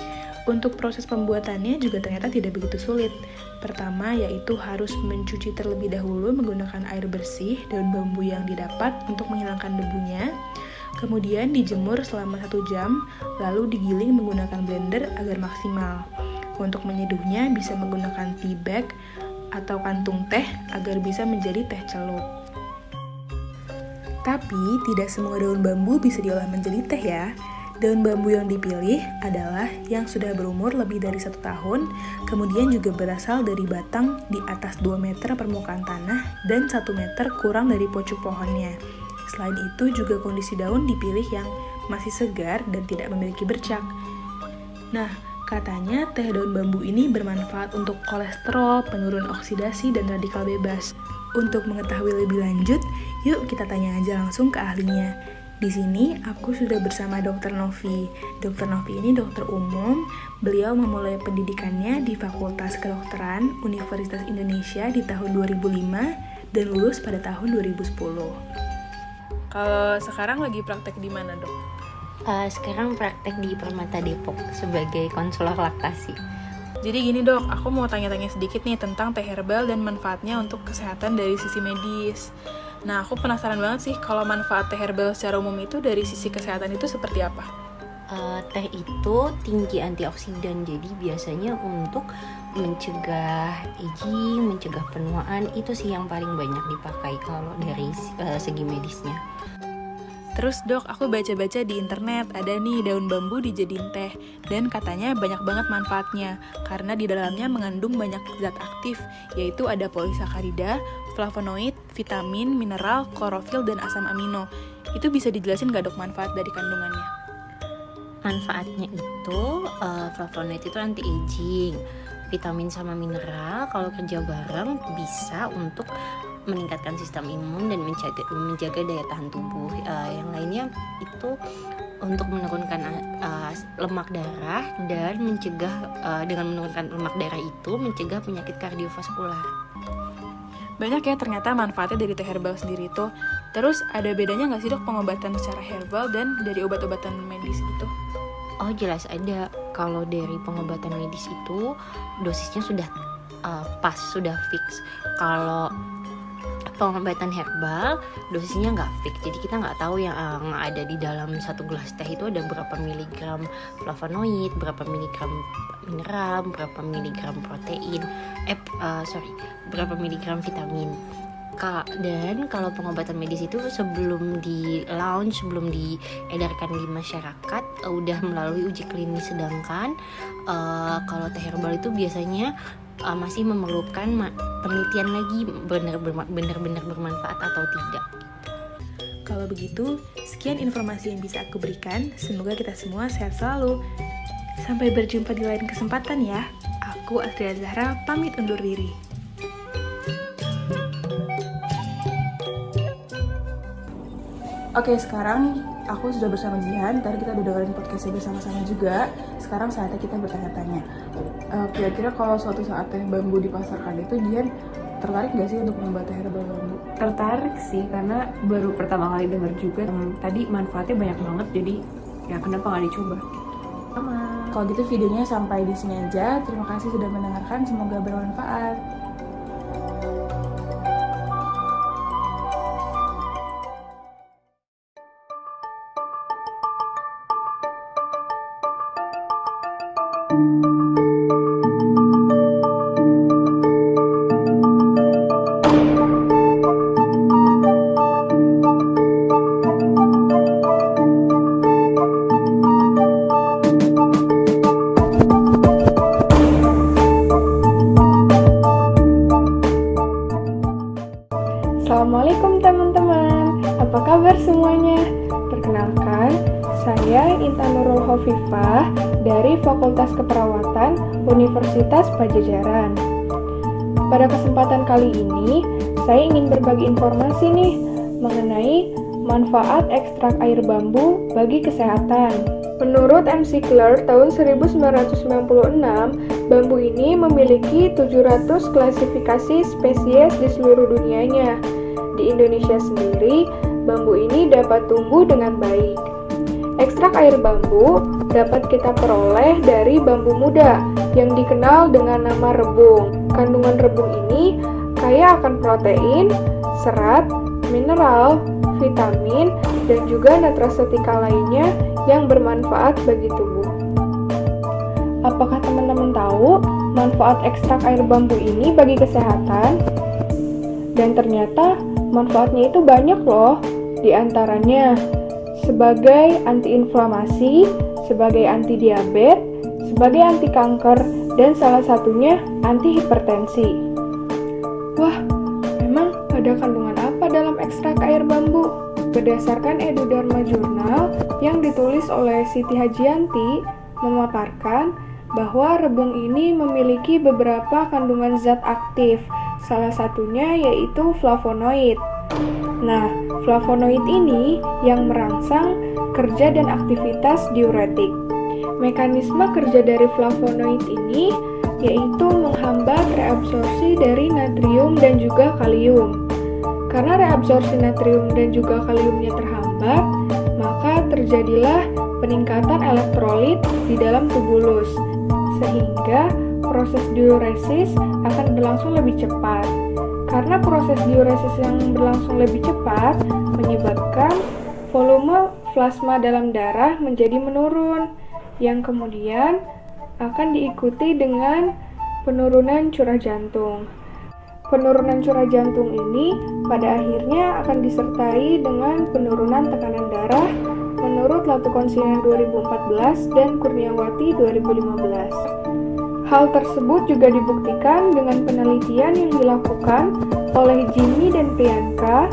Speaker 8: Untuk proses pembuatannya juga ternyata tidak begitu sulit. Pertama yaitu harus mencuci terlebih dahulu menggunakan air bersih daun bambu yang didapat untuk menghilangkan debunya. Kemudian dijemur selama 1 jam, lalu digiling menggunakan blender agar maksimal. Untuk menyeduhnya bisa menggunakan tea bag atau kantung teh agar bisa menjadi teh celup. Tapi tidak semua daun bambu bisa diolah menjadi teh ya. Daun bambu yang dipilih adalah yang sudah berumur lebih dari 1 tahun, kemudian juga berasal dari batang di atas 2 meter permukaan tanah dan 1 meter kurang dari pucuk pohonnya. Selain itu juga kondisi daun dipilih yang masih segar dan tidak memiliki bercak. Nah, katanya teh daun bambu ini bermanfaat untuk kolesterol, penurun oksidasi, dan radikal bebas. Untuk mengetahui lebih lanjut, yuk kita tanya aja langsung ke ahlinya. Di sini aku sudah bersama Dr. Novi. Dr. Novi ini dokter umum. Beliau memulai pendidikannya di Fakultas Kedokteran Universitas Indonesia di tahun 2005 dan lulus pada tahun 2010. Kalau sekarang lagi praktek di mana, Dok?
Speaker 9: Sekarang praktek di Permata Depok sebagai konselor laktasi.
Speaker 8: Jadi gini Dok, aku mau tanya-tanya sedikit nih tentang teh herbal dan manfaatnya untuk kesehatan dari sisi medis. Nah, aku penasaran banget sih kalau manfaat teh herbal secara umum itu dari sisi kesehatan itu seperti apa?
Speaker 9: Teh itu tinggi antioksidan, jadi biasanya untuk mencegah aging, mencegah penuaan, itu sih yang paling banyak dipakai kalau dari segi medisnya.
Speaker 8: Terus Dok, aku baca-baca di internet ada nih daun bambu dijadiin teh dan katanya banyak banget manfaatnya karena di dalamnya mengandung banyak zat aktif yaitu ada polisakarida, flavonoid, vitamin, mineral, klorofil, dan asam amino. Itu bisa dijelasin gak Dok manfaat dari kandungannya?
Speaker 9: Manfaatnya itu flavonoid itu anti-aging, vitamin sama mineral kalau kerja bareng bisa untuk meningkatkan sistem imun dan menjaga daya tahan tubuh. Yang lainnya itu untuk menurunkan lemak darah dan mencegah dengan menurunkan lemak darah itu mencegah penyakit kardiovaskular.
Speaker 8: Banyak ya ternyata manfaatnya dari teh herbal sendiri itu. Terus ada bedanya nggak sih Dok pengobatan secara herbal dan dari obat-obatan medis gitu?
Speaker 9: Oh jelas ada. Kalau dari pengobatan medis itu dosisnya sudah pas, sudah fix. Kalau pengobatan herbal dosisnya nggak fix, jadi kita nggak tahu yang ada di dalam 1 gelas teh itu ada berapa miligram flavonoid, berapa miligram mineral, berapa miligram protein, berapa miligram vitamin. Dan kalau pengobatan medis itu sebelum di launch, sebelum diedarkan di masyarakat udah melalui uji klinis, sedangkan kalau teh herbal itu biasanya masih memerlukan penelitian lagi benar-benar bermanfaat atau tidak.
Speaker 8: Kalau begitu, sekian informasi yang bisa aku berikan. Semoga kita semua sehat selalu. Sampai berjumpa di lain kesempatan ya. Aku Astria Zahra pamit undur diri. Oke, sekarang aku sudah bersama Jihan. Tadi kita udah dengerin podcastnya bersama-sama juga. Sekarang saatnya kita bertanya-tanya. Kira-kira kalau suatu saat teh bambu dipasarkan itu, Jihan tertarik nggak sih untuk membuat teh herbal bambu?
Speaker 3: Tertarik sih, karena baru pertama kali dengar juga. Tadi manfaatnya banyak banget, jadi ya kenapa nggak dicoba?
Speaker 8: Sama. Kalau gitu videonya sampai di sini aja. Terima kasih sudah mendengarkan. Semoga bermanfaat.
Speaker 10: Assalamualaikum teman-teman, apa kabar semuanya? Perkenalkan, saya Intan Nurul Hovifah dari Fakultas Keperawatan Universitas Pajajaran. Pada kesempatan kali ini, saya ingin berbagi informasi nih mengenai manfaat ekstrak air bambu bagi kesehatan. Menurut M. Siegler tahun 1996, bambu ini memiliki 700 klasifikasi spesies di seluruh dunianya. Di Indonesia sendiri, bambu ini dapat tumbuh dengan baik. Ekstrak air bambu dapat kita peroleh dari bambu muda yang dikenal dengan nama rebung. Kandungan rebung ini kaya akan protein, serat, mineral, vitamin, dan juga nutrasetika lainnya yang bermanfaat bagi tubuh. Apakah teman-teman tahu manfaat ekstrak air bambu ini bagi kesehatan? Dan ternyata manfaatnya itu banyak loh. Di antaranya sebagai antiinflamasi, sebagai anti diabetes, sebagai anti kanker, dan salah satunya anti hipertensi. Wah, memang ada kandungan apa dalam ekstrak air bambu? Berdasarkan Edudharma Jurnal yang ditulis oleh Siti Hajianti, memaparkan bahwa rebung ini memiliki beberapa kandungan zat aktif, salah satunya yaitu flavonoid. Nah, flavonoid ini yang merangsang kerja dan aktivitas diuretik. Mekanisme kerja dari flavonoid ini yaitu menghambat reabsorpsi dari natrium dan juga kalium. Karena reabsorpsi natrium dan juga kaliumnya terhambat, maka terjadilah peningkatan elektrolit di dalam tubulus, sehingga proses diuresis akan berlangsung lebih cepat. Karena proses diuresis yang berlangsung lebih cepat menyebabkan volume plasma dalam darah menjadi menurun, yang kemudian akan diikuti dengan penurunan curah jantung. Penurunan curah jantung ini pada akhirnya akan disertai dengan penurunan tekanan darah menurut Latu Konsilien 2014 dan Kurniawati 2015. Hal tersebut juga dibuktikan dengan penelitian yang dilakukan oleh Jimmy dan Priyanka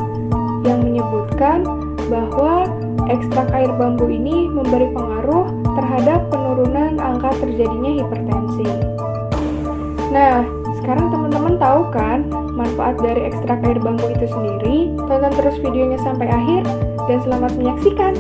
Speaker 10: yang menyebutkan bahwa ekstrak air bambu ini memberi pengaruh terhadap penurunan angka terjadinya hipertensi. Nah, sekarang teman-teman tahu kan manfaat dari ekstrak air bambu itu sendiri? Tonton terus videonya sampai akhir dan selamat menyaksikan!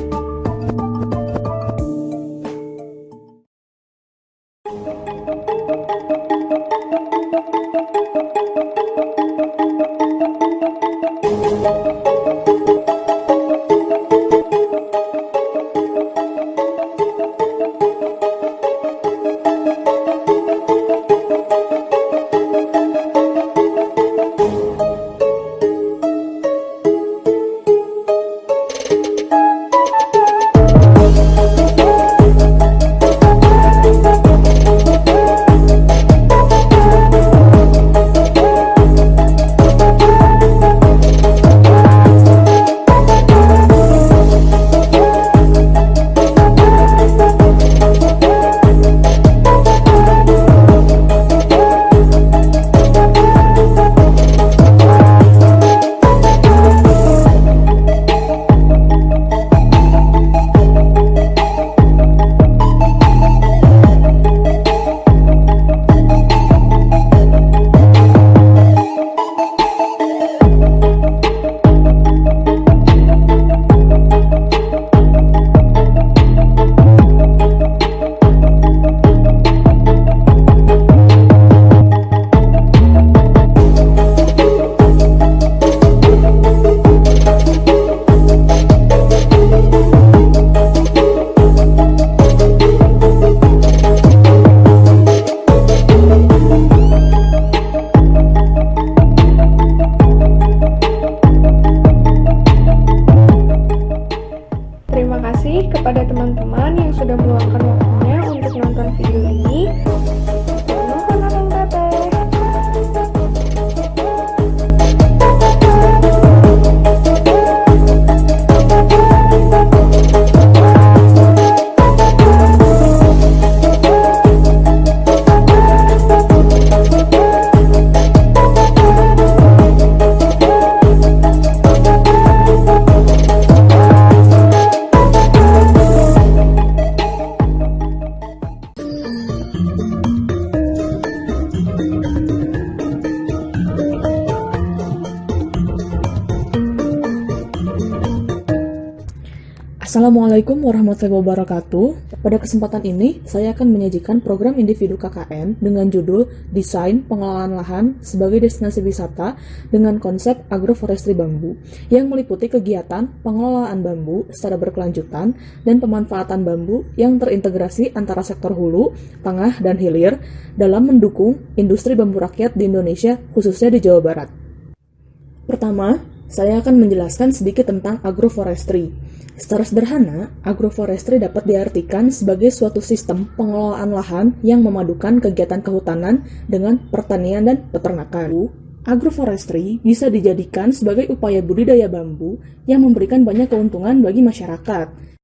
Speaker 11: Assalamualaikum warahmatullahi wabarakatuh. Pada kesempatan ini, saya akan menyajikan program individu KKN dengan judul Desain Pengelolaan Lahan sebagai Destinasi Wisata dengan konsep agroforestry bambu, yang meliputi kegiatan pengelolaan bambu secara berkelanjutan dan pemanfaatan bambu yang terintegrasi antara sektor hulu, tengah, dan hilir dalam mendukung industri bambu rakyat di Indonesia, khususnya di Jawa Barat. Pertama, saya akan menjelaskan sedikit tentang agroforestry. Secara sederhana, agroforestry dapat diartikan sebagai suatu sistem pengelolaan lahan yang memadukan kegiatan kehutanan dengan pertanian dan peternakan. Agroforestry bisa dijadikan sebagai upaya budidaya bambu yang memberikan banyak keuntungan bagi masyarakat.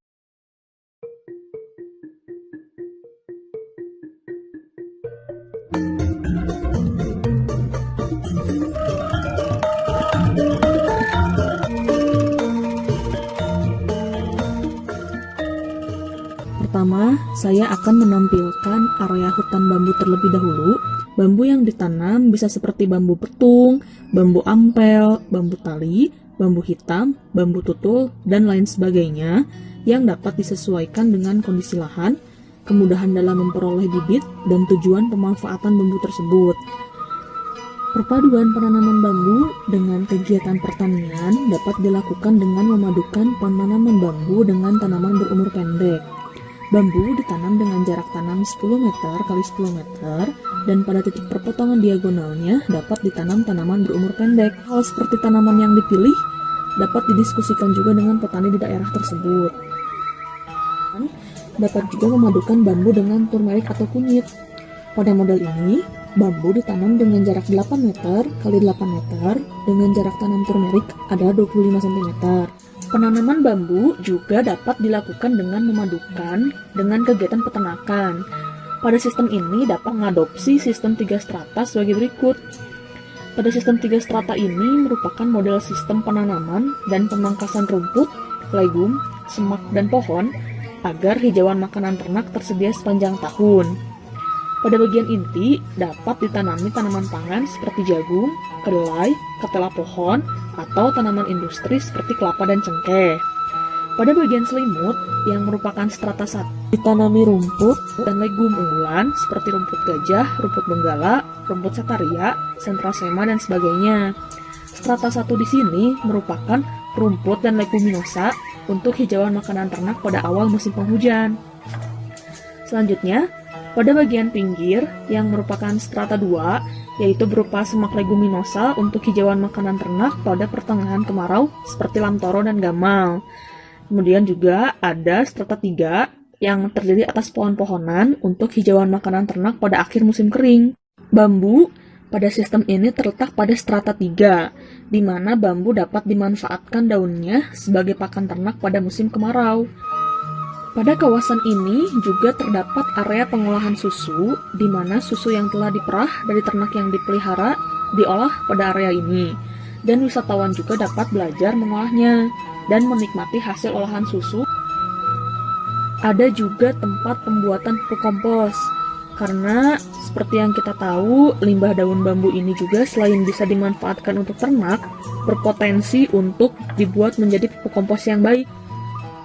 Speaker 11: Pertama, saya akan menampilkan area hutan bambu terlebih dahulu. Bambu yang ditanam bisa seperti bambu petung, bambu ampel, bambu tali, bambu hitam, bambu tutul, dan lain sebagainya yang dapat disesuaikan dengan kondisi lahan, kemudahan dalam memperoleh bibit, dan tujuan pemanfaatan bambu tersebut. Perpaduan penanaman bambu dengan kegiatan pertanian dapat dilakukan dengan memadukan penanaman bambu dengan tanaman berumur pendek. Bambu ditanam dengan jarak tanam 10 meter x 10 meter dan pada titik perpotongan diagonalnya dapat ditanam tanaman berumur pendek. Hal seperti tanaman yang dipilih dapat didiskusikan juga dengan petani di daerah tersebut. Dapat juga memadukan bambu dengan turmerik atau kunyit. Pada model ini, bambu ditanam dengan jarak 8 meter x 8 meter dengan jarak tanam turmerik adalah 25 cm. Penanaman bambu juga dapat dilakukan dengan memadukan dengan kegiatan peternakan. Pada sistem ini dapat mengadopsi sistem 3 strata sebagai berikut. Pada sistem 3 strata ini merupakan model sistem penanaman dan pemangkasan rumput, legum, semak, dan pohon agar hijauan makanan ternak tersedia sepanjang tahun. Pada bagian inti dapat ditanami tanaman pangan seperti jagung, kedelai, ketela pohon, atau tanaman industri seperti kelapa dan cengkeh. Pada bagian selimut yang merupakan strata 1 ditanami rumput dan legum unggulan seperti rumput gajah, rumput benggala, rumput setaria, centrasema, dan sebagainya. Strata 1 di sini merupakan rumput dan leguminosa untuk hijauan makanan ternak pada awal musim penghujan. Selanjutnya, pada bagian pinggir yang merupakan strata 2, yaitu berupa semak leguminosa untuk hijauan makanan ternak pada pertengahan kemarau seperti lamtoro dan gamal. Kemudian juga ada strata 3 yang terdiri atas pohon-pohonan untuk hijauan makanan ternak pada akhir musim kering. Bambu pada sistem ini terletak pada strata 3, di mana bambu dapat dimanfaatkan daunnya sebagai pakan ternak pada musim kemarau. Pada kawasan ini juga terdapat area pengolahan susu, di mana susu yang telah diperah dari ternak yang dipelihara diolah pada area ini, dan wisatawan juga dapat belajar mengolahnya dan menikmati hasil olahan susu. Ada juga tempat pembuatan pupuk kompos, karena seperti yang kita tahu, limbah daun bambu ini juga selain bisa dimanfaatkan untuk ternak, berpotensi untuk dibuat menjadi pupuk kompos yang baik.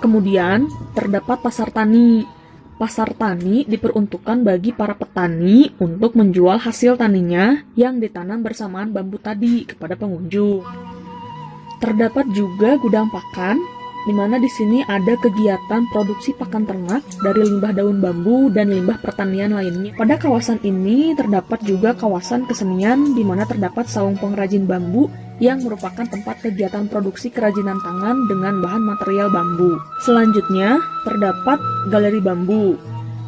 Speaker 11: Kemudian, terdapat pasar tani. Pasar tani diperuntukkan bagi para petani untuk menjual hasil taninya yang ditanam bersamaan bambu tadi kepada pengunjung. Terdapat juga gudang pakan, di mana di sini ada kegiatan produksi pakan ternak dari limbah daun bambu dan limbah pertanian lainnya. Pada kawasan ini terdapat juga kawasan kesenian, di mana terdapat saung pengrajin bambu yang merupakan tempat kegiatan produksi kerajinan tangan dengan bahan material bambu. Selanjutnya, terdapat galeri bambu.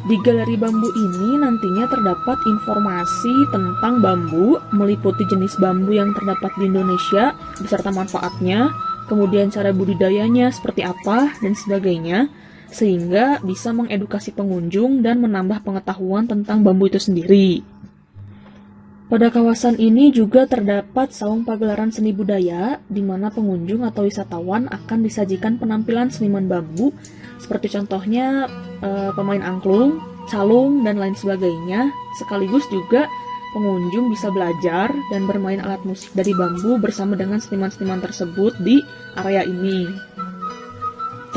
Speaker 11: Di galeri bambu ini nantinya terdapat informasi tentang bambu, meliputi jenis bambu yang terdapat di Indonesia, beserta manfaatnya, kemudian cara budidayanya seperti apa, dan sebagainya, sehingga bisa mengedukasi pengunjung dan menambah pengetahuan tentang bambu itu sendiri. Pada kawasan ini juga terdapat saung pagelaran seni budaya, di mana pengunjung atau wisatawan akan disajikan penampilan seniman bambu, seperti contohnya pemain angklung, calung, dan lain sebagainya. Sekaligus juga pengunjung bisa belajar dan bermain alat musik dari bambu bersama dengan seniman-seniman tersebut di area ini.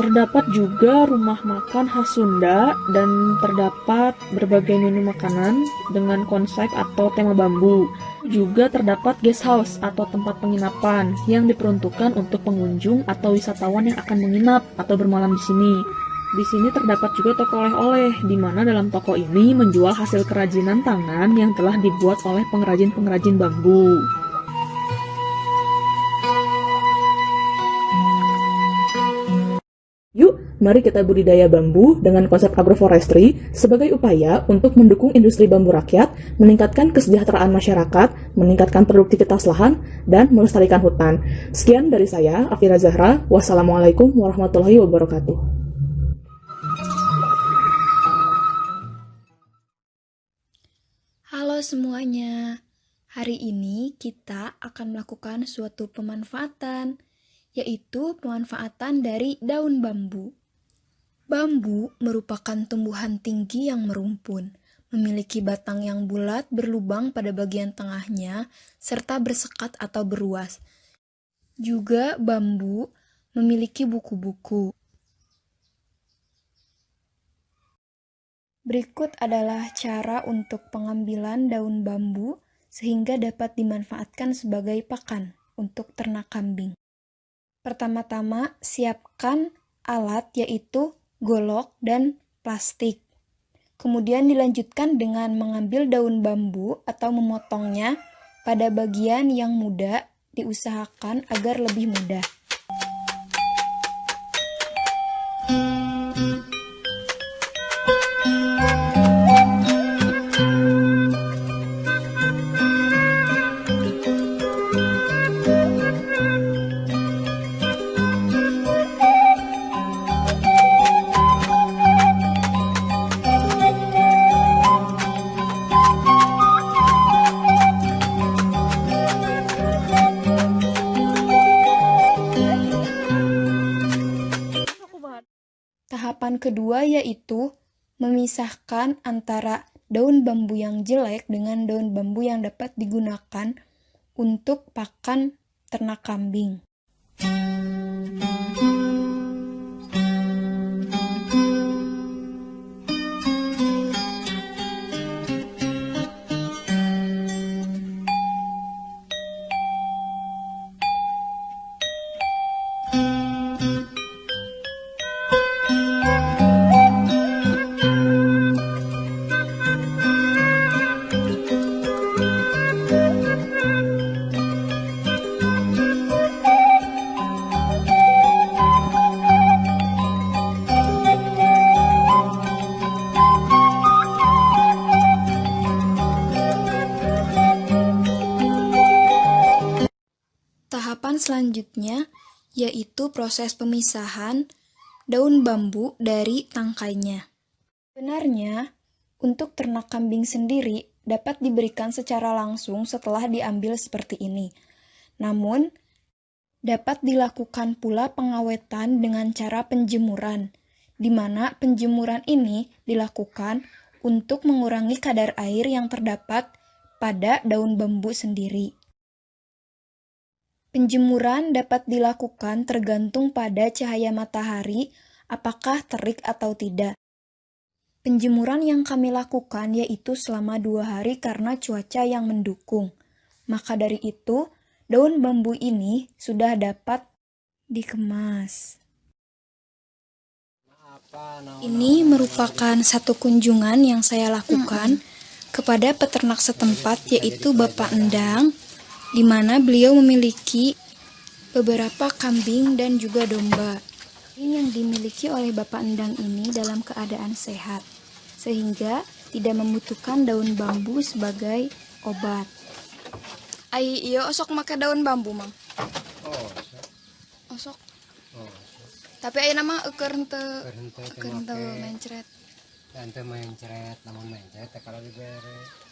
Speaker 11: Terdapat juga rumah makan khas Sunda dan terdapat berbagai menu makanan dengan konsep atau tema bambu. Juga terdapat guest house atau tempat penginapan yang diperuntukkan untuk pengunjung atau wisatawan yang akan menginap atau bermalam di sini. Di sini terdapat juga toko oleh-oleh, di mana dalam toko ini menjual hasil kerajinan tangan yang telah dibuat oleh pengrajin-pengrajin bambu. Yuk, mari kita budidaya bambu dengan konsep agroforestry sebagai upaya untuk mendukung industri bambu rakyat, meningkatkan kesejahteraan masyarakat, meningkatkan produktivitas lahan, dan melestarikan hutan. Sekian dari saya, Afira Zahra. Wassalamualaikum warahmatullahi wabarakatuh.
Speaker 1: Halo semuanya, hari ini kita akan melakukan suatu pemanfaatan, yaitu pemanfaatan dari daun bambu. Bambu merupakan tumbuhan tinggi yang merumpun, memiliki batang yang bulat berlubang pada bagian tengahnya, serta bersekat atau beruas. Juga bambu memiliki buku-buku. Berikut adalah cara untuk pengambilan daun bambu sehingga dapat dimanfaatkan sebagai pakan untuk ternak kambing. Pertama-tama, siapkan alat yaitu golok dan plastik. Kemudian dilanjutkan dengan mengambil daun bambu atau memotongnya pada bagian yang muda, diusahakan agar lebih mudah. Tahapan kedua yaitu memisahkan antara daun bambu yang jelek dengan daun bambu yang dapat digunakan untuk pakan ternak kambing. Tahapan selanjutnya yaitu proses pemisahan daun bambu dari tangkainya. Sebenarnya, untuk ternak kambing sendiri dapat diberikan secara langsung setelah diambil seperti ini. Namun, dapat dilakukan pula pengawetan dengan cara penjemuran, di mana penjemuran ini dilakukan untuk mengurangi kadar air yang terdapat pada daun bambu sendiri. Penjemuran dapat dilakukan tergantung pada cahaya matahari, apakah terik atau tidak. Penjemuran yang kami lakukan yaitu selama 2 hari karena cuaca yang mendukung. Maka dari itu, daun bambu ini sudah dapat dikemas. Ini merupakan satu kunjungan yang saya lakukan kepada peternak setempat yaitu Bapak Endang, di mana beliau memiliki beberapa kambing dan juga domba. Yang dimiliki oleh Bapak Endang ini dalam keadaan sehat, sehingga tidak membutuhkan daun bambu sebagai obat. Ai iya osok make daun bambu, Mang. Osok. Tapi ayeuna mah eukeur henteu mencret.
Speaker 2: Henteu mencret, namun mencret kalau dibere.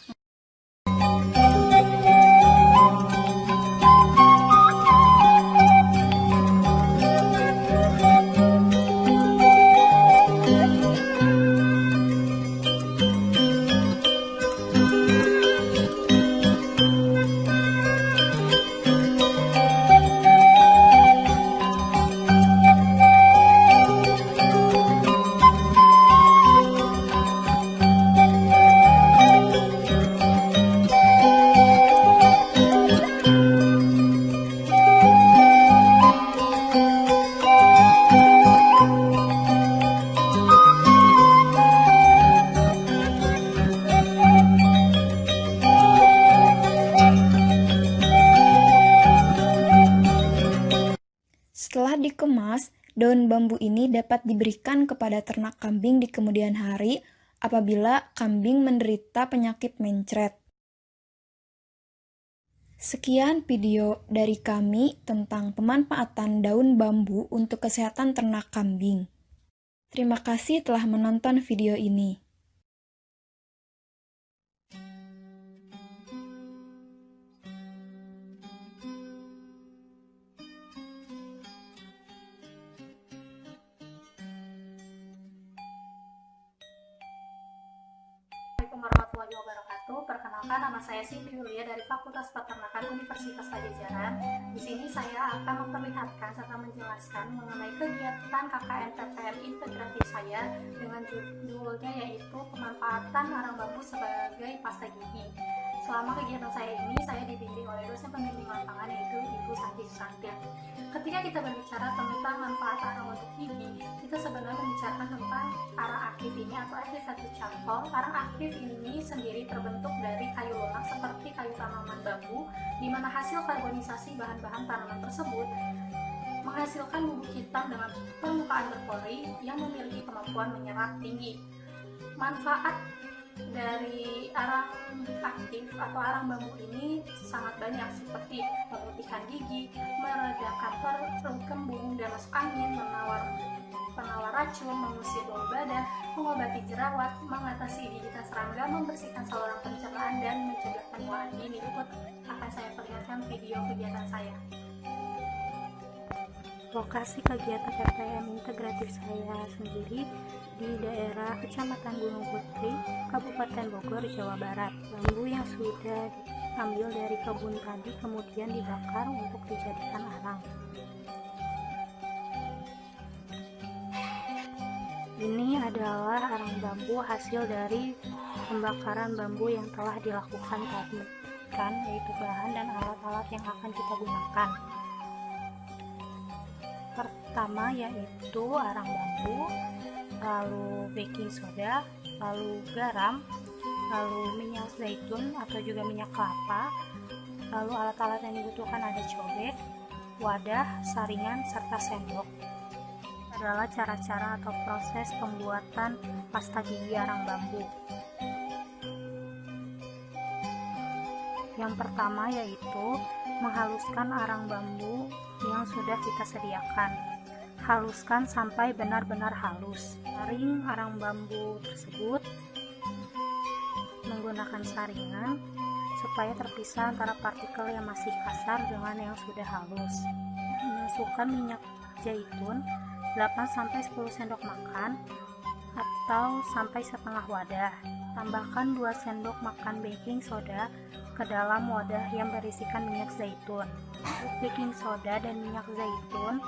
Speaker 7: dikemas, daun bambu ini dapat diberikan kepada ternak kambing di kemudian hari apabila kambing menderita penyakit mencret. Sekian video dari kami tentang pemanfaatan daun bambu untuk kesehatan ternak kambing. Terima kasih telah menonton video ini.
Speaker 12: Assalamualaikum warahmatullahi wabarakatuh. Perkenalkan, nama saya Cindy Yulia dari Fakultas Peternakan Universitas Pajajaran. Di sini saya akan memperlihatkan serta menjelaskan mengenai kegiatan KKN PPM integratif saya dengan judulnya yaitu pemanfaatan arang bambu sebagai pasta gigi. Selama kegiatan saya ini, saya dibimbing oleh dosen pembimbing lapangan yaitu Ibu Santi Susantia. Ketika kita berbicara tentang manfaat arang untuk gigi, kita sebenarnya membicarakan tentang arang aktif ini atau activated charcoal. Arang aktif ini sendiri terbentuk dari kayu lunak seperti kayu tanaman bambu, di mana hasil karbonisasi bahan-bahan tanaman tersebut menghasilkan bubuk hitam dengan permukaan berpori yang memiliki kemampuan menyerap tinggi. Manfaat dari arang aktif atau arang bambu ini sangat banyak, seperti memutihkan gigi, meredakan perut kembung dan masuk angin, penawar racun, mengusir bau badan, mengobati jerawat, mengatasi gigitan serangga, membersihkan saluran pencernaan, dan mencegah penuaan dini. Berikut akan saya perlihatkan video kegiatan saya.
Speaker 13: Lokasi kegiatan PPM integratif saya sendiri di daerah Kecamatan Gunung Putri, Kabupaten Bogor, Jawa Barat. Bambu yang sudah diambil dari kebun tadi kemudian dibakar untuk dijadikan arang. Ini adalah arang bambu hasil dari pembakaran bambu yang telah dilakukan tadi, yaitu bahan dan alat-alat yang akan kita gunakan. Pertama yaitu arang bambu, lalu baking soda, lalu garam, lalu minyak zaitun atau juga minyak kelapa, lalu alat-alat yang dibutuhkan ada cobek, wadah, saringan, serta sendok. Adalah cara-cara atau proses pembuatan pasta gigi arang bambu. Yang pertama yaitu menghaluskan arang bambu yang sudah kita sediakan. Haluskan sampai benar-benar halus. Saring arang bambu tersebut menggunakan saringan supaya terpisah antara partikel yang masih kasar dengan yang sudah halus. Masukkan minyak zaitun 8-10 sendok makan atau sampai setengah wadah. Tambahkan 2 sendok makan baking soda ke dalam wadah yang berisikan minyak zaitun. Aduk baking soda dan minyak zaitun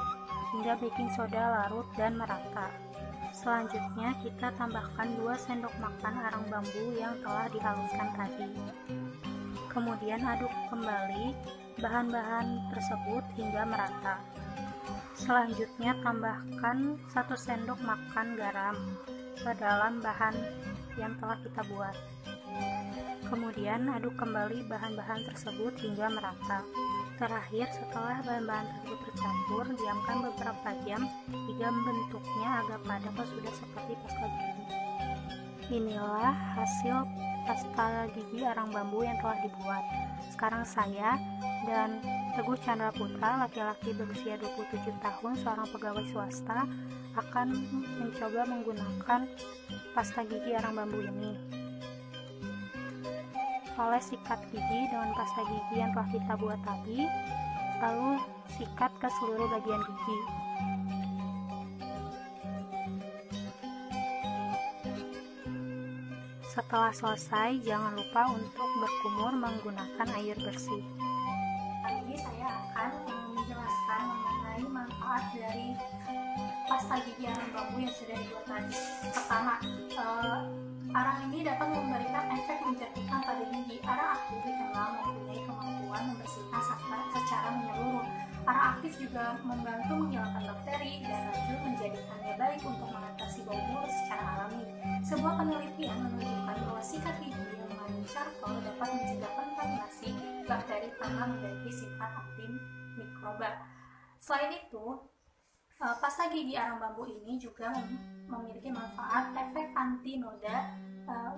Speaker 13: hingga baking soda larut dan merata. Selanjutnya kita tambahkan 2 sendok makan arang bambu yang telah dihaluskan tadi. Kemudian aduk kembali bahan-bahan tersebut hingga merata. Selanjutnya tambahkan 1 sendok makan garam ke dalam bahan yang telah kita buat. Kemudian aduk kembali bahan-bahan tersebut hingga merata. Terakhir, setelah bahan-bahan tersebut tercampur, diamkan beberapa jam hingga bentuknya agak padat atau sudah seperti pasta gigi. Inilah hasil pasta gigi arang bambu yang telah dibuat. Sekarang saya dan Teguh Chandra Putra, laki-laki berusia 27 tahun, seorang pegawai swasta, akan mencoba menggunakan pasta gigi arang bambu ini. Oles sikat gigi dengan pasta gigi yang telah kita buat tadi, lalu sikat ke seluruh bagian gigi. Setelah selesai, jangan lupa untuk berkumur menggunakan air bersih.
Speaker 12: Kali ini saya akan menjelaskan mengenai manfaat dari pasta gigi arang bambu yang sudah dibuat tadi. Pertama, arang ini dapat memberikan efek menjernihkan pada gigi. Arang aktif dikenal mempunyai kemampuan membersihkan secara menyeluruh. Arang aktif juga membantu menghilangkan bakteri dan racun, menjadikannya baik untuk mengatasi bau mulut secara alami. Sebuah penelitian menunjukkan bahwa sikat gigi yang mengandung charcoal dapat mencegah kontaminasi bakteri karena memiliki sifat antimikroba. Selain itu, Pasta gigi arang bambu ini juga memiliki manfaat efek anti noda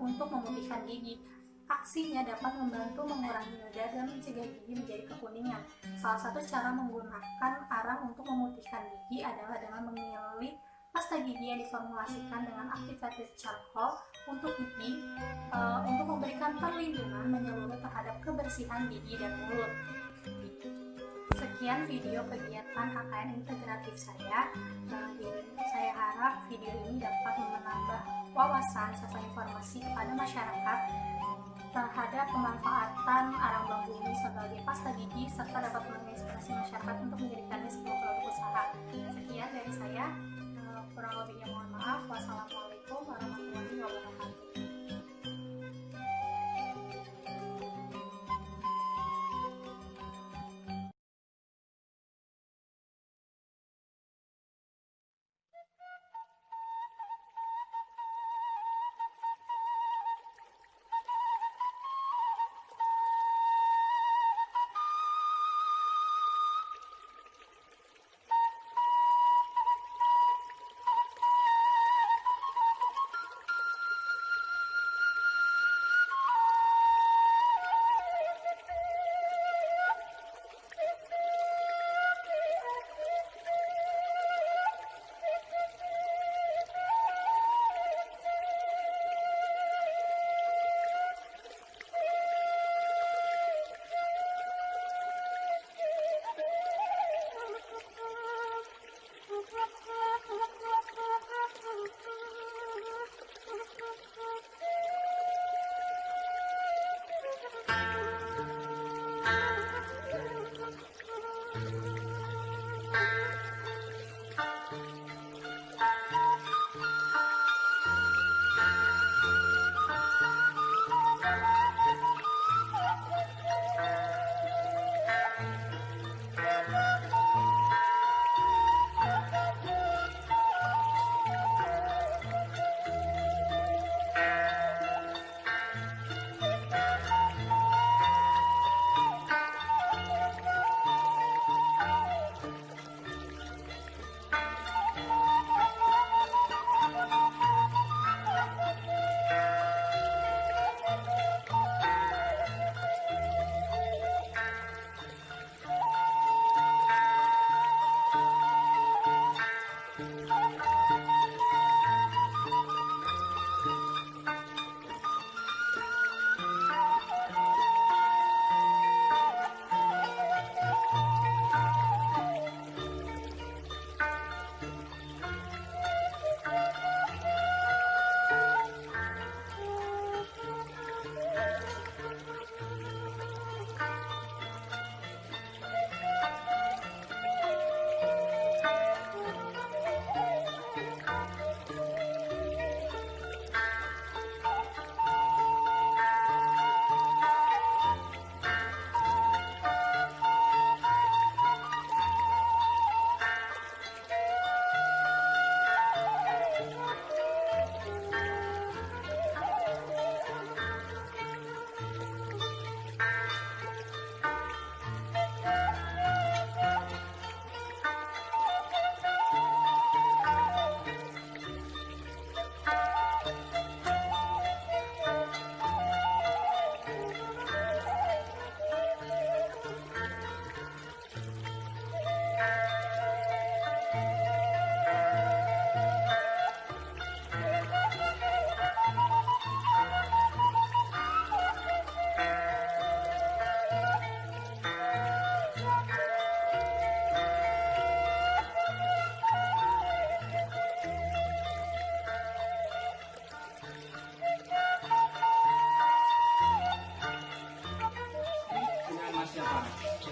Speaker 12: untuk memutihkan gigi. Aksinya dapat membantu mengurangi noda dan mencegah gigi menjadi kekuningan. Salah satu cara menggunakan arang untuk memutihkan gigi adalah dengan memilih pasta gigi yang diformulasikan dengan activated charcoal untuk gigi untuk memberikan perlindungan menyeluruh terhadap kebersihan gigi dan mulut. Sekian video kegiatan KKN integratif saya. Saya harap video ini dapat menambah wawasan serta informasi kepada masyarakat terhadap pemanfaatan arang bambu ini sebagai pasta gigi serta dapat menginspirasi masyarakat untuk menjadikannya sebuah produk usaha. Sekian dari saya. Kurang lebihnya mohon maaf. Wassalamualaikum warahmatullahi wabarakatuh.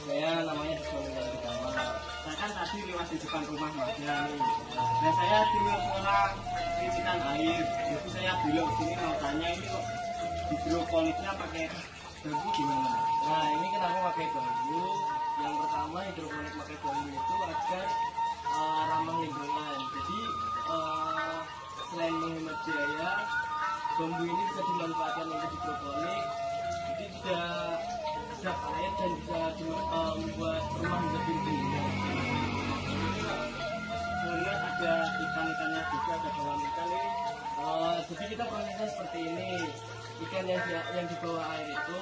Speaker 16: Saya namanya Diswanudar Utama. Saya kan tadi lewat di depan rumah Mas-nya nih. Dan saya timbul pulang percikan air. Jadi saya belok sini mau tanya ini kok hidroponiknya pakai bambu gimana? Nah ini kenapa pakai bambu? Yang pertama hidroponik pakai bambu itu agar ramah lingkungan. Jadi selain menghemat biaya, bambu ini bisa dimanfaatkan untuk hidroponik. Jadi tidak sedap air dan bisa membuat rumah lebih tinggi. dagangan ikan ini. Jadi kita prosesnya seperti ini. Ikan yang di bawah air itu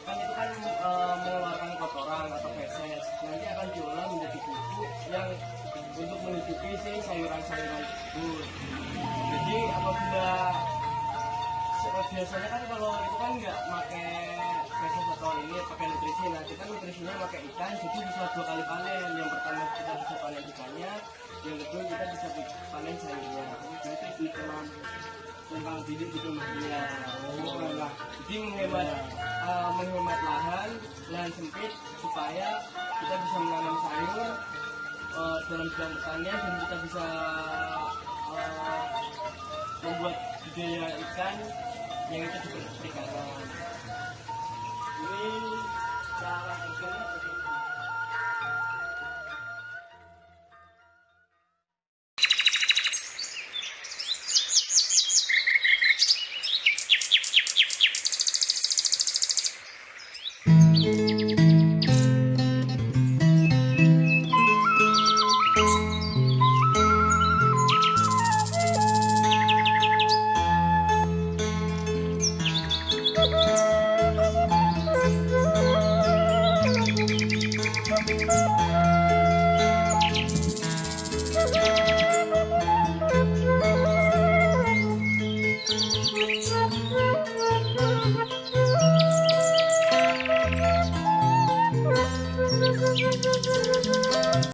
Speaker 16: kan mengeluarkan kotoran atau feses. Nanti akan diolah menjadi bubuk yang untuk menghidupi si sayuran-sayuran tersebut. Jadi apabila biasanya kan kalau itu kan nggak pakai feses atau ini pakai nutrisi, nah kita nutrisinya pakai ikan, jadi bisa 2 kali panen. Yang pertama kita bisa panen ikannya, yang kedua kita bisa panen sayurnya. Jadi di tentang bidik gitu maksudnya. Nah, jadi menghemat lahan sempit supaya kita bisa menanam sayur dalam bidang pertanian, dan kita bisa membuat budidaya ikan yang itu diperikanan. Ini cara kerjanya seperti itu.